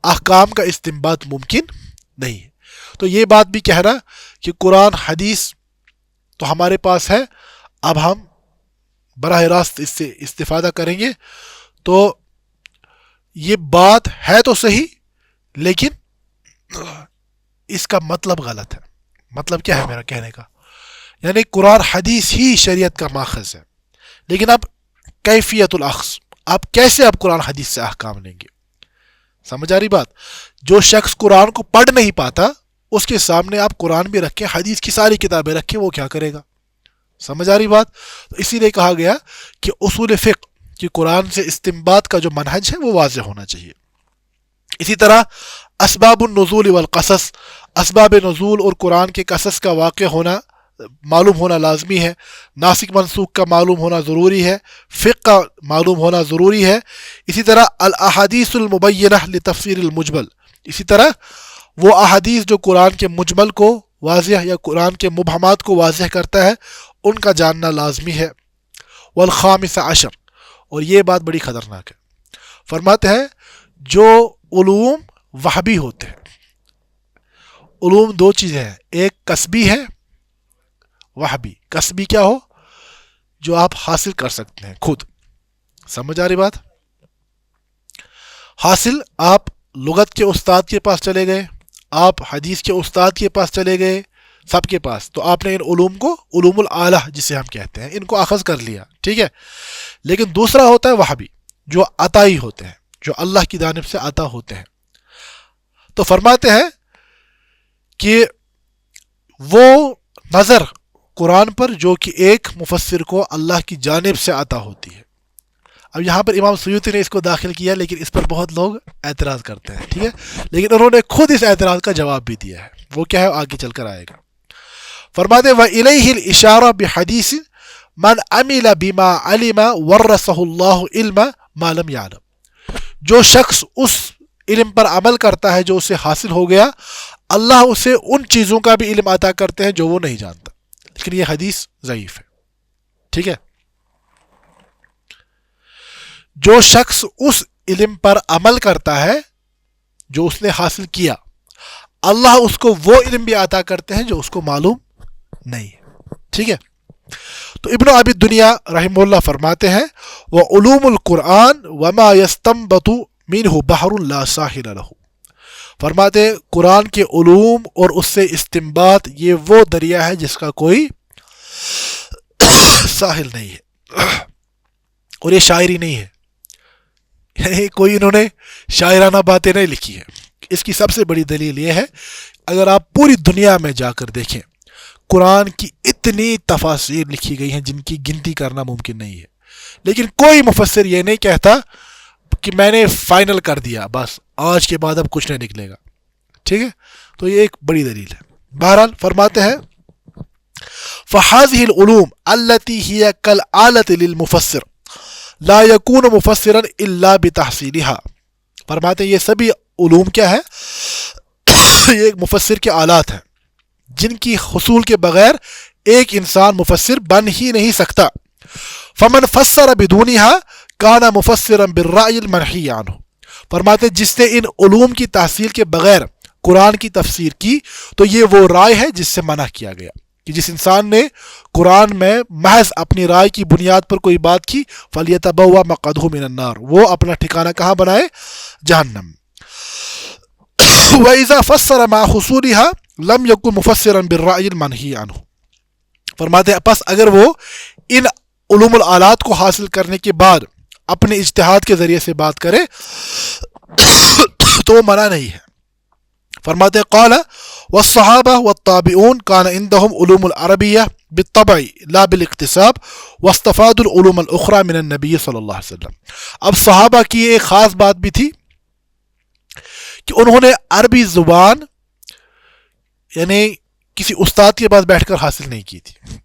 احکام کا استنباط ممکن نہیں ہے. تو یہ بات بھی کہنا کہ قرآن حدیث تو ہمارے پاس ہے، اب ہم براہ راست اس سے استفادہ کریں گے، تو یہ بات ہے تو صحیح لیکن اس کا مطلب غلط ہے. مطلب کیا ہے میرا کہنے کا؟ یعنی قرآن حدیث ہی شریعت کا ماخذ ہے، لیکن اب کیفیت الاخذ، آپ کیسے اب قرآن حدیث سے احکام لیں گے؟ سمجھ آ رہی بات؟ جو شخص قرآن کو پڑھ نہیں پاتا اس کے سامنے آپ قرآن بھی رکھیں، حدیث کی ساری کتابیں رکھیں، وہ کیا کرے گا؟ سمجھ آ رہی بات؟ تو اسی لیے کہا گیا کہ اصول فقہ کہ قرآن سے استنباط کا جو منہج ہے وہ واضح ہونا چاہیے. اسی طرح اسباب النزول والقصص، اسباب نزول اور قرآن کے قصص کا واقع ہونا معلوم ہونا لازمی ہے. ناسخ منسوخ کا معلوم ہونا ضروری ہے. فقہ کا معلوم ہونا ضروری ہے. اسی طرح الاحادیث المبینہ لتفسیر المجمل، اسی طرح وہ احادیث جو قرآن کے مجمل کو واضح یا قرآن کے مبہمات کو واضح کرتا ہے ان کا جاننا لازمی ہے. والخامس عشر، اور یہ بات بڑی خطرناک ہے، فرماتے ہیں جو علوم وہبی ہوتے ہیں، علوم دو چیزیں ہیں، ایک کسبی ہے، وحبی۔ کسبی کیا ہو؟ جو آپ حاصل کر سکتے ہیں خود، سمجھ آ رہی بات؟ حاصل آپ لغت کے استاد کے پاس چلے گئے، آپ حدیث کے استاد کے پاس چلے گئے، سب کے پاس، تو آپ نے ان علوم کو، علوم الاعلیٰ جسے ہم کہتے ہیں، ان کو اخذ کر لیا، ٹھیک ہے۔ لیکن دوسرا ہوتا ہے وحبی، جو عطائی ہوتے ہیں، جو اللہ کی جانب سے عطا ہوتے ہیں۔ تو فرماتے ہیں کہ وہ نظر قرآن پر جو کہ ایک مفسر کو اللہ کی جانب سے عطا ہوتی ہے۔ اب یہاں پر امام سیوطی نے اس کو داخل کیا، لیکن اس پر بہت لوگ اعتراض کرتے ہیں، ٹھیک ہے، لیکن انہوں نے خود اس اعتراض کا جواب بھی دیا ہے۔ وہ کیا ہے؟ آگے چل کر آئے گا۔ فرماتے وَإِلَيْهِ الْإِشَارَةُ بِحَدِيثٍ مَنْ عَمِلَ بِمَا عَلِمَ وَرَّثَهُ اللَّهُ عِلْمَ مَا لَمْ يَعْلَمْ۔ جو شخص اس علم پر عمل کرتا ہے جو اسے حاصل ہو گیا، اللہ اسے ان چیزوں کا بھی علم عطا کرتے ہیں جو وہ نہیں جانتا۔ لیکن یہ حدیث ضعیف ہے، ٹھیک ہے۔ جو شخص اس علم پر عمل کرتا ہے جو اس نے حاصل کیا، اللہ اس کو وہ علم بھی عطا کرتے ہیں جو اس کو معلوم نہیں ہے، ٹھیک ہے۔ تو ابن ابی دنیا رحمہ اللہ فرماتے ہیں وَعُلُومُ الْقُرْآنِ وَمَا يَسْتَنبَطُ مِنْهُ بَحْرٌ لَا سَاحِلَ لَهُ۔ فرماتے قرآن کے علوم اور اس سے استنباط، یہ وہ دریا ہے جس کا کوئی ساحل نہیں ہے، اور یہ شاعری نہیں ہے، یعنی کوئی انہوں نے شاعرانہ باتیں نہیں لکھی ہیں۔ اس کی سب سے بڑی دلیل یہ ہے، اگر آپ پوری دنیا میں جا کر دیکھیں، قرآن کی اتنی تفاسیر لکھی گئی ہیں جن کی گنتی کرنا ممکن نہیں ہے، لیکن کوئی مفسر یہ نہیں کہتا کہ میں نے فائنل کر دیا، بس آج کے بعد اب کچھ نہیں نکلے گا، ٹھیک ہے۔ تو یہ ایک بڑی دلیل ہے۔ بہرحال فرماتے ہیں فَهَذِهِ الْعُلُومُ الَّتِي هِيَ كَالْآلَةِ لِلْمُفَسِّرِ لا يكون مفسرا الا بتحصیلها۔ فرماتے ہیں یہ سبھی علوم کیا ہے؟ یہ ایک مفسر کے آلات ہیں جن کی حصول کے بغیر ایک انسان مفسر بن ہی نہیں سکتا۔ فمن فسر بدونها كان مفسرا بالرأي المنهي عنه۔ فرماتے ہیں جس نے ان علوم کی تحصیل کے بغیر قرآن کی تفسیر کی تو یہ وہ رائے ہے جس سے منع کیا گیا، کہ جس انسان نے قرآن میں محض اپنی رائے کی بنیاد پر کوئی بات کی فَلْيَتَبَوَّأْ مَقْعَدَهُ مِنَ النَّارِ، وہ اپنا ٹھکانہ کہاں بنائے؟ جہنم۔ وَإِذَا فَسَّرَ مَعَ حُصُولِهَا لَمْ يَكُنْ مُفَسِّرًا بِالرَّأْيِ الْمَنْهِي عَنْهُ۔ فرماتے ہیں پس اگر وہ ان علوم الآلات کو حاصل کرنے کے بعد اپنے اجتہاد کے ذریعے سے بات کرے تو وہ منع نہیں ہے۔ فرماتے قال والصحابہ والتابعون كان عندهم علوم العربیہ بالطبع لا بالاکتساب واستفادوا العلوم الاخرى من النبی صلی اللہ علیہ وسلم۔ اب صحابہ کی ایک خاص بات بھی تھی کہ انہوں نے عربی زبان یعنی کسی استاد کے پاس بیٹھ کر حاصل نہیں کی تھی،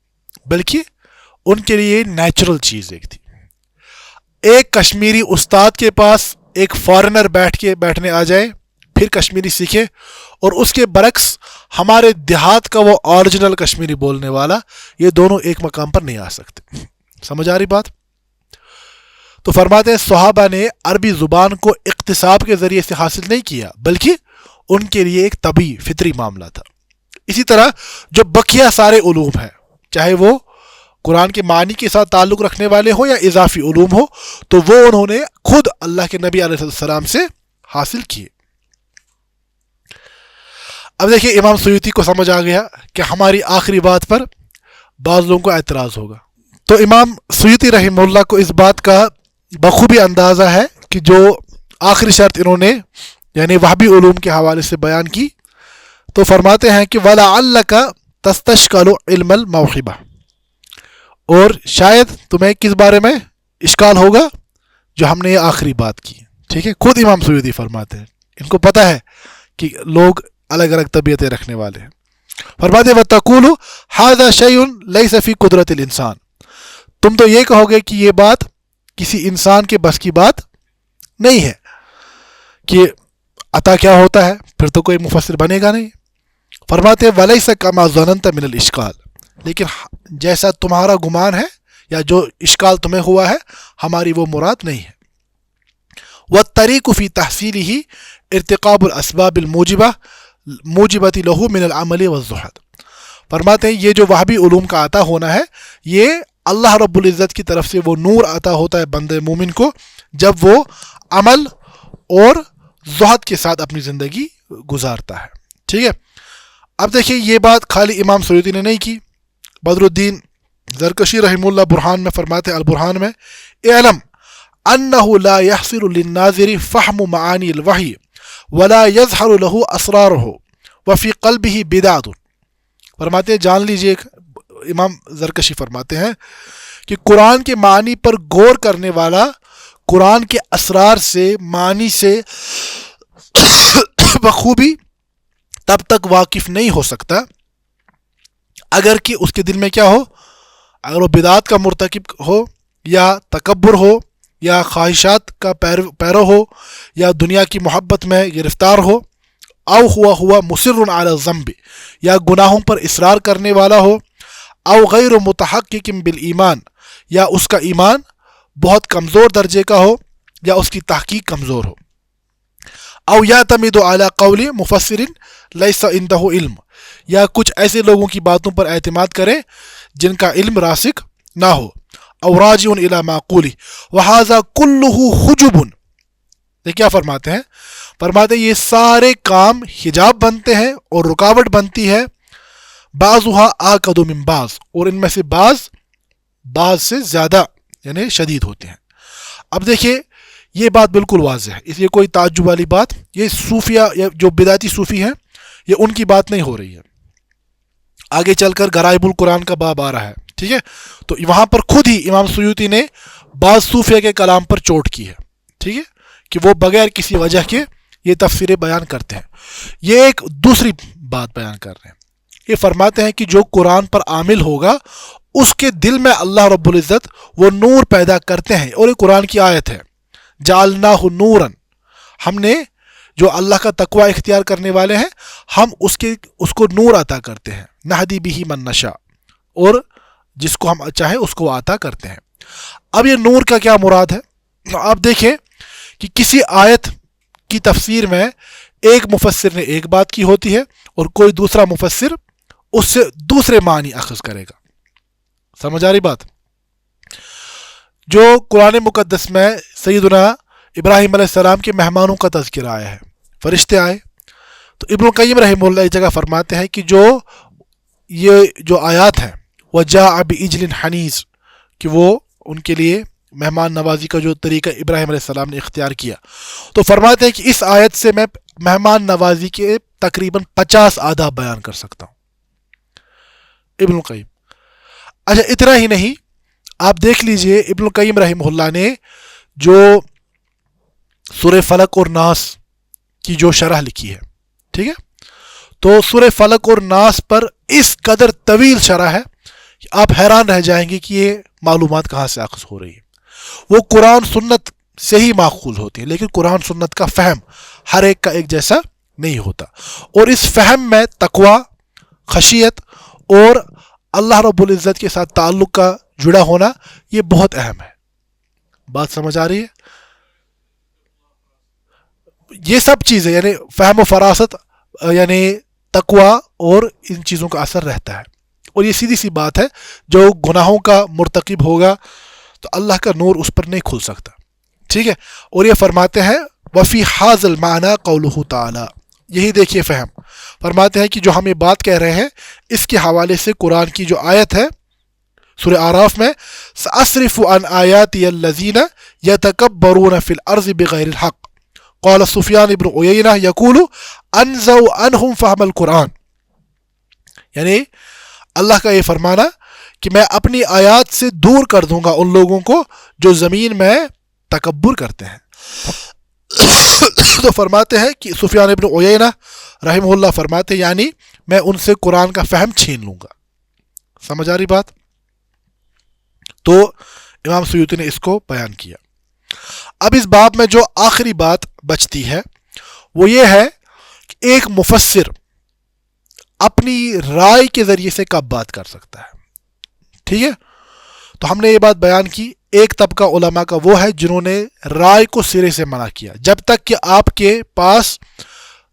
بلکہ ان کے لیے نیچرل چیز ایک تھی۔ ایک کشمیری استاد کے پاس ایک فارنر بیٹھنے آ جائے، پھر کشمیری سیکھے، اور اس کے برعکس ہمارے دیہات کا وہ اوریجنل کشمیری بولنے والا، یہ دونوں ایک مقام پر نہیں آ سکتے۔ سمجھ آ رہی بات؟ تو فرماتے ہیں صحابہ نے عربی زبان کو اقتصاب کے ذریعے سے حاصل نہیں کیا، بلکہ ان کے لیے ایک طبعی فطری معاملہ تھا۔ اسی طرح جو بقیہ سارے علوم ہیں، چاہے وہ قرآن کے معنی کے ساتھ تعلق رکھنے والے ہوں یا اضافی علوم ہو، تو وہ انہوں نے خود اللہ کے نبی علیہ السلام سے حاصل کیے۔ اب دیکھیں امام سیوطی کو سمجھ آ گیا کہ ہماری آخری بات پر بعض لوگوں کو اعتراض ہوگا، تو امام سیوطی رحمہ اللہ کو اس بات کا بخوبی اندازہ ہے کہ جو آخری شرط انہوں نے یعنی وہابی علوم کے حوالے سے بیان کی، تو فرماتے ہیں کہ وَلَعَلَّكَ تَسْتَشْكَلُ عِلْمَ الْمَوْهِبَةِ، اور شاید تمہیں کس بارے میں اشکال ہوگا؟ جو ہم نے یہ آخری بات کی، ٹھیک ہے۔ خود امام سیوطی فرماتے ہیں، ان کو پتہ ہے کہ لوگ الگ الگ طبیعتیں رکھنے والے ہیں۔ فرماتے وَتَقُولُ هَذَا شَيْءٌ لَيْسَ فِي قُدْرَةِ الْإِنسان، تم تو یہ کہو گے کہ یہ بات کسی انسان کے بس کی بات نہیں ہے، کہ عطا کیا ہوتا ہے، پھر تو کوئی مفسر بنے گا نہیں۔ فرماتے وَلَيْسَ كَمَا ظَنَنْتَ مِنَ الْإِشْكَالِ، لیکن جیسا تمہارا گمان ہے یا جو اشکال تمہیں ہوا ہے، ہماری وہ مراد نہیں ہے۔ وَالطَّرِيقُ فِي تَحْصِيلِهِ ارتقاب الاسباب الموجبہ موجبتی لہو من العمل والزہد. فرماتے ہیں یہ جو وہابی علوم کا عطا ہونا ہے یہ اللہ رب العزت کی طرف سے وہ نور عطا ہوتا ہے بندے مومن کو جب وہ عمل اور زہد کے ساتھ اپنی زندگی گزارتا ہے. ٹھیک ہے. اب دیکھیں یہ بات خالی امام سیوطی نے نہیں کی. بدر الدین زرکشی رحمہ اللہ برہان میں فرماتے ہیں البرہان میں اعلم انہ لا یحصل للناظر فہم معانی الوحی ولا یظہر له اسرارہ وفی قلبہ بدعۃ. فرماتے ہیں جان لیجئے امام زرکشی فرماتے ہیں کہ قرآن کے معنی پر غور کرنے والا قرآن کے اسرار سے معنی سے بخوبی تب تک واقف نہیں ہو سکتا اگر کہ اس کے دل میں کیا ہو, اگر وہ بدعات کا مرتکب ہو یا تکبر ہو یا خواہشات کا پیرو ہو یا دنیا کی محبت میں گرفتار ہو, او ہوا مصر علی الذنب یا گناہوں پر اصرار کرنے والا ہو, او غیر متحقق بالایمان یا اس کا ایمان بہت کمزور درجے کا ہو یا اس کی تحقیق کمزور ہو, او یعتمد علی قول مفسر لیس عنده علم یا کچھ ایسے لوگوں کی باتوں پر اعتماد کریں جن کا علم راسخ نہ ہو, او راجع الی معقول وہذا کلہ حجب. یہ کیا فرماتے ہیں؟ فرماتے ہیں یہ سارے کام حجاب بنتے ہیں اور رکاوٹ بنتی ہے, بعضھا آکد من بعض اور ان میں سے بعض سے زیادہ یعنی شدید ہوتے ہیں. اب دیکھیے یہ بات بالکل واضح ہے, اس لیے کوئی تعجب والی بات, یہ صوفیہ یا جو بدعتی صوفی ہیں یہ ان کی بات نہیں ہو رہی ہے. آگے چل کر غرائب القرآن کا باب آ رہا ہے. ٹھیک ہے. تو وہاں پر خود ہی امام سیوطی نے بعض صوفیہ کے کلام پر چوٹ کی ہے. ٹھیک ہے, کہ وہ بغیر کسی وجہ کے یہ تفسیریں بیان کرتے ہیں. یہ ایک دوسری بات بیان کر رہے ہیں. یہ فرماتے ہیں کہ جو قرآن پر عامل ہوگا اس کے دل میں اللہ رب العزت وہ نور پیدا کرتے ہیں, اور یہ قرآن کی آیت ہے جعلناہ نوراً, ہم نے جو اللہ کا تقوی اختیار کرنے والے ہیں ہم اس کو نور عطا کرتے ہیں, نہدی بہ من نشاء, اور جس کو ہم چاہیں اس کو عطا کرتے ہیں. اب یہ نور کا کیا مراد ہے؟ آپ دیکھیں کہ کسی آیت کی تفسیر میں ایک مفسر نے ایک بات کی ہوتی ہے اور کوئی دوسرا مفسر اس سے دوسرے معنی اخذ کرے گا. سمجھ آ رہی بات؟ جو قرآن مقدس میں سیدنا ابراہیم علیہ السلام کے مہمانوں کا تذکرہ آیا ہے, فرشتے آئے, تو ابن القیم رحمہ اللہ اس جگہ فرماتے ہیں کہ یہ جو آیات ہیں وَجَاءَ بِعِجْلٍ حَنِيذٍ کہ وہ ان کے لیے مہمان نوازی کا جو طریقہ ابراہیم علیہ السلام نے اختیار کیا, تو فرماتے ہیں کہ اس آیت سے میں مہمان نوازی کے تقریباً 50 آداب بیان کر سکتا ہوں. ابن القیم. اچھا اتنا ہی نہیں, آپ دیکھ لیجئے ابن القیم رحمہ اللہ نے جو سورہ فلق اور ناس کی جو شرح لکھی ہے, ٹھیک ہے, تو سورہ فلق اور ناس پر اس قدر طویل شرح ہے کہ آپ حیران رہ جائیں گے کہ یہ معلومات کہاں سے اخذ ہو رہی ہے. وہ قرآن سنت سے ہی ماخوذ ہوتی ہیں, لیکن قرآن سنت کا فہم ہر ایک کا ایک جیسا نہیں ہوتا, اور اس فہم میں تقوی, خشیت اور اللہ رب العزت کے ساتھ تعلق کا جڑا ہونا یہ بہت اہم ہے. بات سمجھ آ رہی ہے؟ یہ سب چیزیں یعنی فہم و فراست یعنی تقوی اور ان چیزوں کا اثر رہتا ہے, اور یہ سیدھی سی بات ہے جو گناہوں کا مرتکب ہوگا تو اللہ کا نور اس پر نہیں کھل سکتا. ٹھیک ہے. اور یہ فرماتے ہیں وفی حاذ المعنی قولہ تعالی, یہی دیکھیے فہم, فرماتے ہیں کہ جو ہم یہ بات کہہ رہے ہیں اس کے حوالے سے قرآن کی جو آیت ہے سورہ اعراف میں سأصرف عن آیاتی الذین یتکبرون فی الارض بغیر الحق قال سفیان ابن عیینہ یقول انزوا عنہم فہم القرآن, یعنی اللہ کا یہ فرمانا کہ میں اپنی آیات سے دور کر دوں گا ان لوگوں کو جو زمین میں تکبر کرتے ہیں. تو فرماتے ہیں کہ سفیان ابن عیینہ رحمہ اللہ فرماتے ہیں یعنی میں ان سے قرآن کا فہم چھین لوں گا. سمجھ آ رہی بات؟ تو امام سیوطی نے اس کو بیان کیا. اب اس باب میں جو آخری بات بچتی ہے وہ یہ ہے کہ ایک مفسر اپنی رائے کے ذریعے سے کب بات کر سکتا ہے. ٹھیک ہے. تو ہم نے یہ بات بیان کی, ایک طبقہ علماء کا وہ ہے جنہوں نے رائے کو سرے سے منع کیا, جب تک کہ آپ کے پاس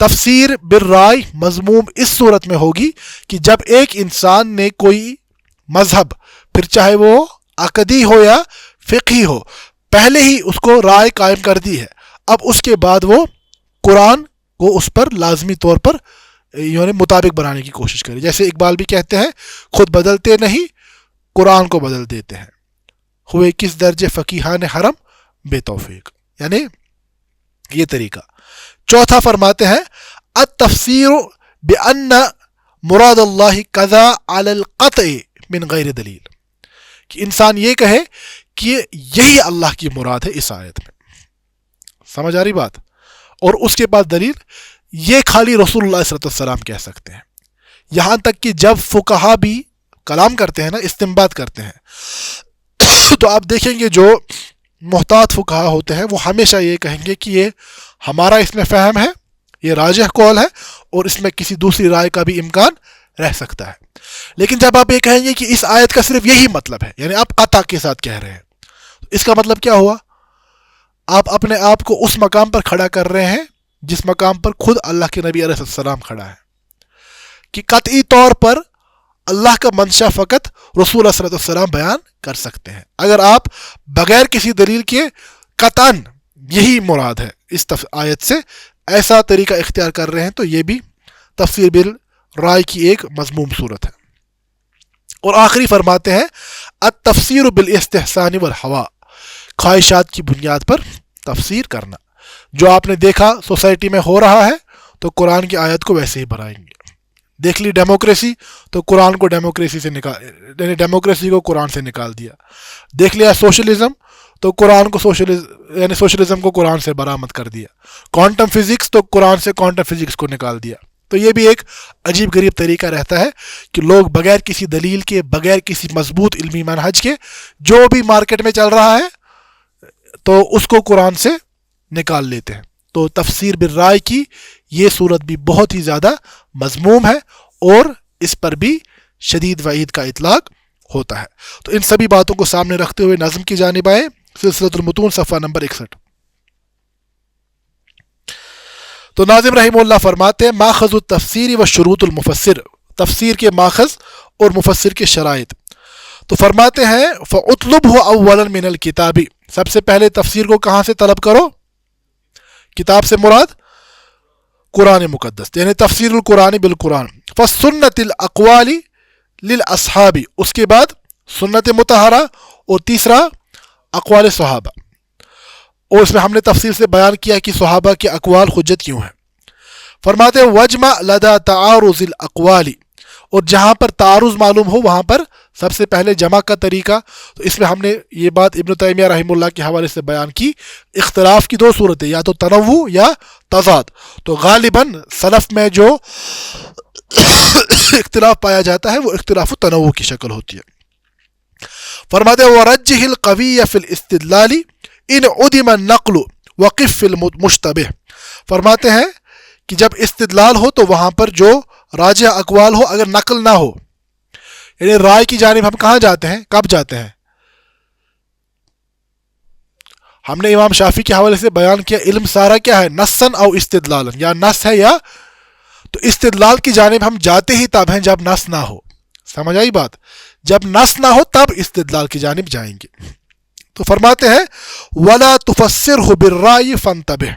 تفسیر بالرائے مضموم اس صورت میں ہوگی کہ جب ایک انسان نے کوئی مذہب، پھر چاہے وہ عقدی ہو یا فقہی ہو، پہلے ہی اس کو رائے قائم کر دی ہے، اب اس کے بعد وہ قرآن کو اس پر لازمی طور پر یعنی مطابق بنانے کی کوشش کرے. جیسے اقبال بھی کہتے ہیں، خود بدلتے نہیں قرآن کو بدل دیتے ہیں، ہوئے کس درجے فقیہان حرم بے توفیق. یعنی یہ طریقہ. چوتھا فرماتے ہیں التفسیر بأن مراد اللہ قضا علی القطع من غیر دلیل، کہ انسان یہ کہے کہ یہی اللہ کی مراد ہے اس آیت میں. سمجھ آ رہی بات؟ اور اس کے بعد دلیل یہ خالی رسول اللہ صلی اللہ علیہ وسلم کہہ سکتے ہیں. یہاں تک کہ جب فقہا بھی کلام کرتے ہیں نا، استنباط کرتے ہیں، تو آپ دیکھیں گے جو محتاط فقہا ہوتے ہیں وہ ہمیشہ یہ کہیں گے کہ یہ ہمارا اس میں فہم ہے، یہ راجح قول ہے، اور اس میں کسی دوسری رائے کا بھی امکان رہ سکتا ہے. لیکن جب آپ یہ کہیں گے کہ اس آیت کا صرف یہی مطلب ہے، یعنی آپ قطع کے ساتھ کہہ رہے ہیں، اس کا مطلب کیا ہوا؟ آپ اپنے آپ کو اس مقام پر کھڑا کر رہے ہیں جس مقام پر خود اللہ کے نبی علیہ السلام کھڑا ہے، کہ قطعی طور پر اللہ کا منشا فقط رسول اللہ صلی اللہ علیہ وسلم بیان کر سکتے ہیں. اگر آپ بغیر کسی دلیل کے قطعاً یہی مراد ہے اس آیت سے ایسا طریقہ اختیار کر رہے ہیں تو یہ بھی تفسیر بالرائے کی ایک مضموم صورت ہے. اور آخری فرماتے ہیں التفسیر بالاستحسان والہوا، خواہشات کی بنیاد پر تفسیر کرنا. جو آپ نے دیکھا سوسائٹی میں ہو رہا ہے تو قرآن کی آیت کو ویسے ہی بنائیں گے. دیکھ لی ڈیموکریسی تو قرآن کو ڈیموکریسی سے نکال، یعنی ڈیموکریسی کو قرآن سے نکال دیا. دیکھ لیا سوشلزم تو قرآن کو یعنی سوشلزم کو قرآن سے برآمد کر دیا. کوانٹم فزکس تو قرآن سے کوانٹم فزکس کو نکال دیا. تو یہ بھی ایک عجیب غریب طریقہ رہتا ہے کہ لوگ بغیر کسی دلیل کے، بغیر کسی مضبوط علمی منہج کے، جو بھی مارکیٹ میں چل رہا ہے تو اس کو قرآن سے نکال لیتے ہیں. تو تفسیر بالرائے کی یہ صورت بھی بہت ہی زیادہ مذموم ہے اور اس پر بھی شدید وعید کا اطلاق ہوتا ہے. تو ان سبھی باتوں کو سامنے رکھتے ہوئے نظم کی جانب آئے، سلسلۃ المتون صفحہ نمبر 61. تو ناظم رحمہ اللہ فرماتے ہیں ماخذ التفسیر و شروط المفسر، تفسیر کے ماخذ اور مفسر کے شرائط. تو فرماتے ہیں فَأُطْلُبْهُ أَوَّلًا مِنَ الْكِتَابِ، سب سے پہلے تفسیر کو کہاں سے طلب کرو؟ کتاب سے مراد قرآن مقدس، یعنی تفسیر القرآن بالقرآن. فَالسُّنَّةِ الْأَقْوَالِ لِلْأَصْحَابِ، اس کے بعد سنت مطہرہ، اور تیسرا اقوال صحابہ. اور اس میں ہم نے تفصیل سے بیان کیا کہ صحابہ کے اقوال حجت کیوں ہیں. فرماتے ہیں وجمع لدى تعارض الاقوال، اور جہاں پر تعارض معلوم ہو وہاں پر سب سے پہلے جمع کا طریقہ. تو اس میں ہم نے یہ بات ابن تیمیہ رحمہ اللہ کے حوالے سے بیان کی. اختلاف کی دو صورتیں، یا تو تنوع یا تضاد. تو غالباً سلف میں جو اختلاف پایا جاتا ہے وہ اختلاف تنوع کی شکل ہوتی ہے. فرماتے ہیں وَرَجِّحِ الْقَوِيَّ فِي الْإِسْتِدْلَالِ ان عدم النقل وقف فی المشتبہ. فرماتے ہیں کہ جب استدلال ہو تو وہاں پر جو راجح اقوال ہو، اگر نقل نہ ہو، یعنی رائے کی جانب ہم کہاں جاتے ہیں، کب جاتے ہیں؟ ہم نے امام شافعی کے حوالے سے بیان کیا علم سارا کیا ہے، نصن او استدلال، یا نص ہے یا، تو استدلال کی جانب ہم جاتے ہی تب ہیں جب نص نہ ہو. سمجھ آئی بات؟ جب نص نہ ہو تب استدلال کی جانب جائیں گے. تو فرماتے ہیں وَلَا تُفَسِّرْهُ بِالرَّائِ فَانْتَبِهْ،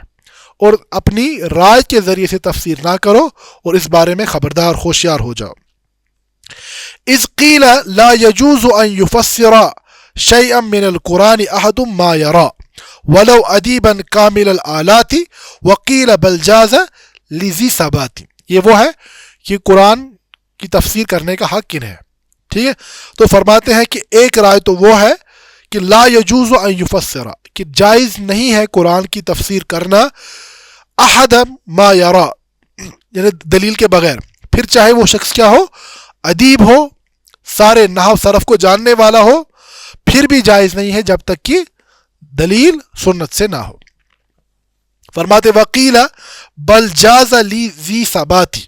اور اپنی رائے کے ذریعے سے تفسیر نہ کرو اور اس بارے میں خبردار ہوشیار ہو جاؤ. اِذْ قِيلَ لَا يَجُوزُ أَن يُفَسِّرَ شَيْئًا مِّنَ الْقُرْآنِ أَحَدٌ مَّا يَرَى وَلَوْ أَدِيبًا كَامِلَ الْآلَاتِ وَقِيلَ بَلْ جَازَ لِذِي ثَبَاتٍ. یہ وہ ہے کہ قرآن کی تفسیر کرنے کا حق کن ہے. ٹھیک ہے، تو فرماتے ہیں کہ ایک رائے تو وہ ہے کہ لا یجوز ان یفسر، کہ جائز نہیں ہے قرآن کی تفسیر کرنا احد ما یرا، یعنی دلیل کے بغیر. پھر چاہے وہ شخص کیا ہو، ادیب ہو، سارے نحو صرف کو جاننے والا ہو، پھر بھی جائز نہیں ہے جب تک کہ دلیل سنت سے نہ ہو. فرماتے وقیل بل جاز لی ذی ثباتی،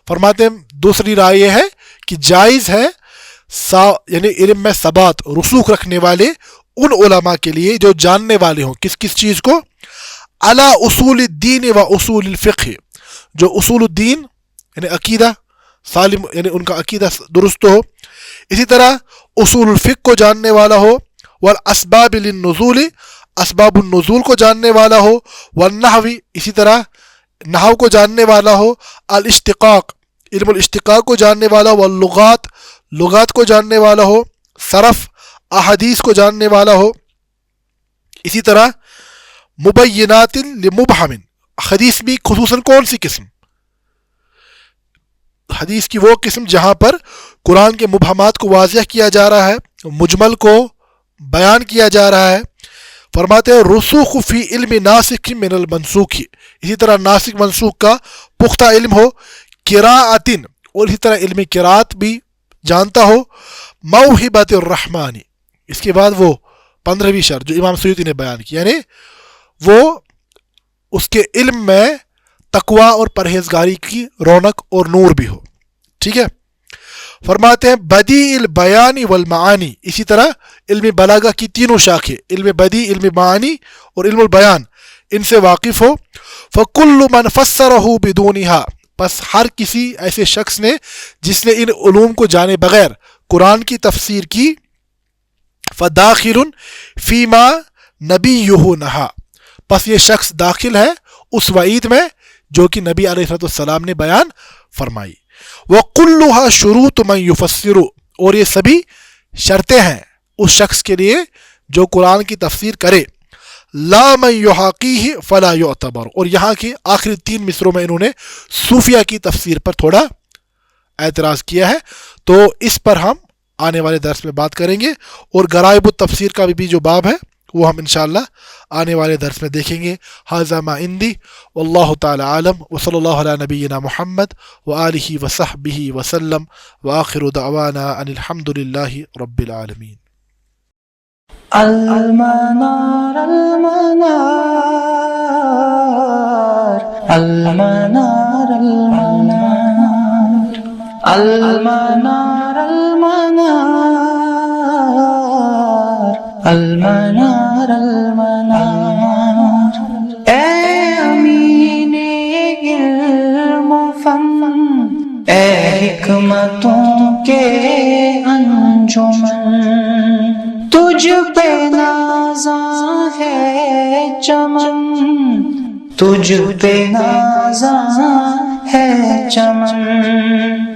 فرماتے دوسری رائے یہ ہے کہ جائز ہے یعنی علم میں ثبات، رسوخ رکھنے والے ان علماء کے لیے جو جاننے والے ہوں کس کس چیز کو، علی اصول الدین و اصول الفقہ، جو اصول الدین یعنی عقیدہ سالم یعنی ان کا عقیدہ درست ہو، اسی طرح اصول الفقہ کو جاننے والا ہو، والاسباب للنزول اسباب النزول کو جاننے والا ہو، والنحو اسی طرح نحو کو جاننے والا ہو، الاشتقاق علم الاشتقاق کو جاننے والا، واللغات لغات کو جاننے والا ہو، صرف احادیث کو جاننے والا ہو، اسی طرح مبینات لمبہم حدیث بھی خصوصاً کون سی قسم؟ حدیث کی وہ قسم جہاں پر قرآن کے مبہمات کو واضح کیا جا رہا ہے، مجمل کو بیان کیا جا رہا ہے۔ فرماتے ہیں رسوخ فی علم ناسخ من المنسوخ، اسی طرح ناسخ منسوخ کا پختہ علم ہو، قراءۃ اور اسی طرح علم قراءت بھی جانتا ہو، موہبۃ الرحمن، اس کے بعد وہ 15ویں شرط جو امام سیوطی نے بیان کی، یعنی وہ اس کے علم میں تقوی اور پرہیزگاری کی رونق اور نور بھی ہو، ٹھیک ہے۔ فرماتے ہیں بدیع البیان والمعانی، اسی طرح علم بلاغہ کی تینوں شاخیں علم بدیع، علم معانی اور علم البیان ان سے واقف ہو۔ فکل من فسرہ بدونہا، بس ہر کسی ایسے شخص نے جس نے ان علوم کو جانے بغیر قرآن کی تفسیر کی، فداخل فیما نبیہ نہا، پس یہ شخص داخل ہے اس وعید میں جو کہ نبی علیہ السلام نے بیان فرمائی۔ وَقُلُّهَا شُرُوطُ مَن يُفَسِّرُ، اور یہ سبھی شرطیں ہیں اس شخص کے لیے جو قرآن کی تفسیر کرے، لا من يحاقیہ فلا يعتبر، اور یہاں کے آخری 3 مصروں میں انہوں نے صوفیہ کی تفسیر پر تھوڑا اعتراض کیا ہے، تو اس پر ہم آنے والے درس میں بات کریں گے، اور غرائب التفسیر کا بھی جو باب ہے وہ ہم انشاءاللہ آنے والے درس میں دیکھیں گے۔ ھذا ما عندی واللہ تعالی عالم، وصلی اللہ علی نبینا محمد وآلہ وصحبہ وسلم، وآخر دعوانا ان الحمد للہ رب العالمین۔ المنار المنار المنار المنار المنار المنار المنار المنار، اے امین علم و فن، اے حکمتوں کے انجمن، تجھ پہ نازاں ہے چمن، تجھ پہ نازاں ہے چمن،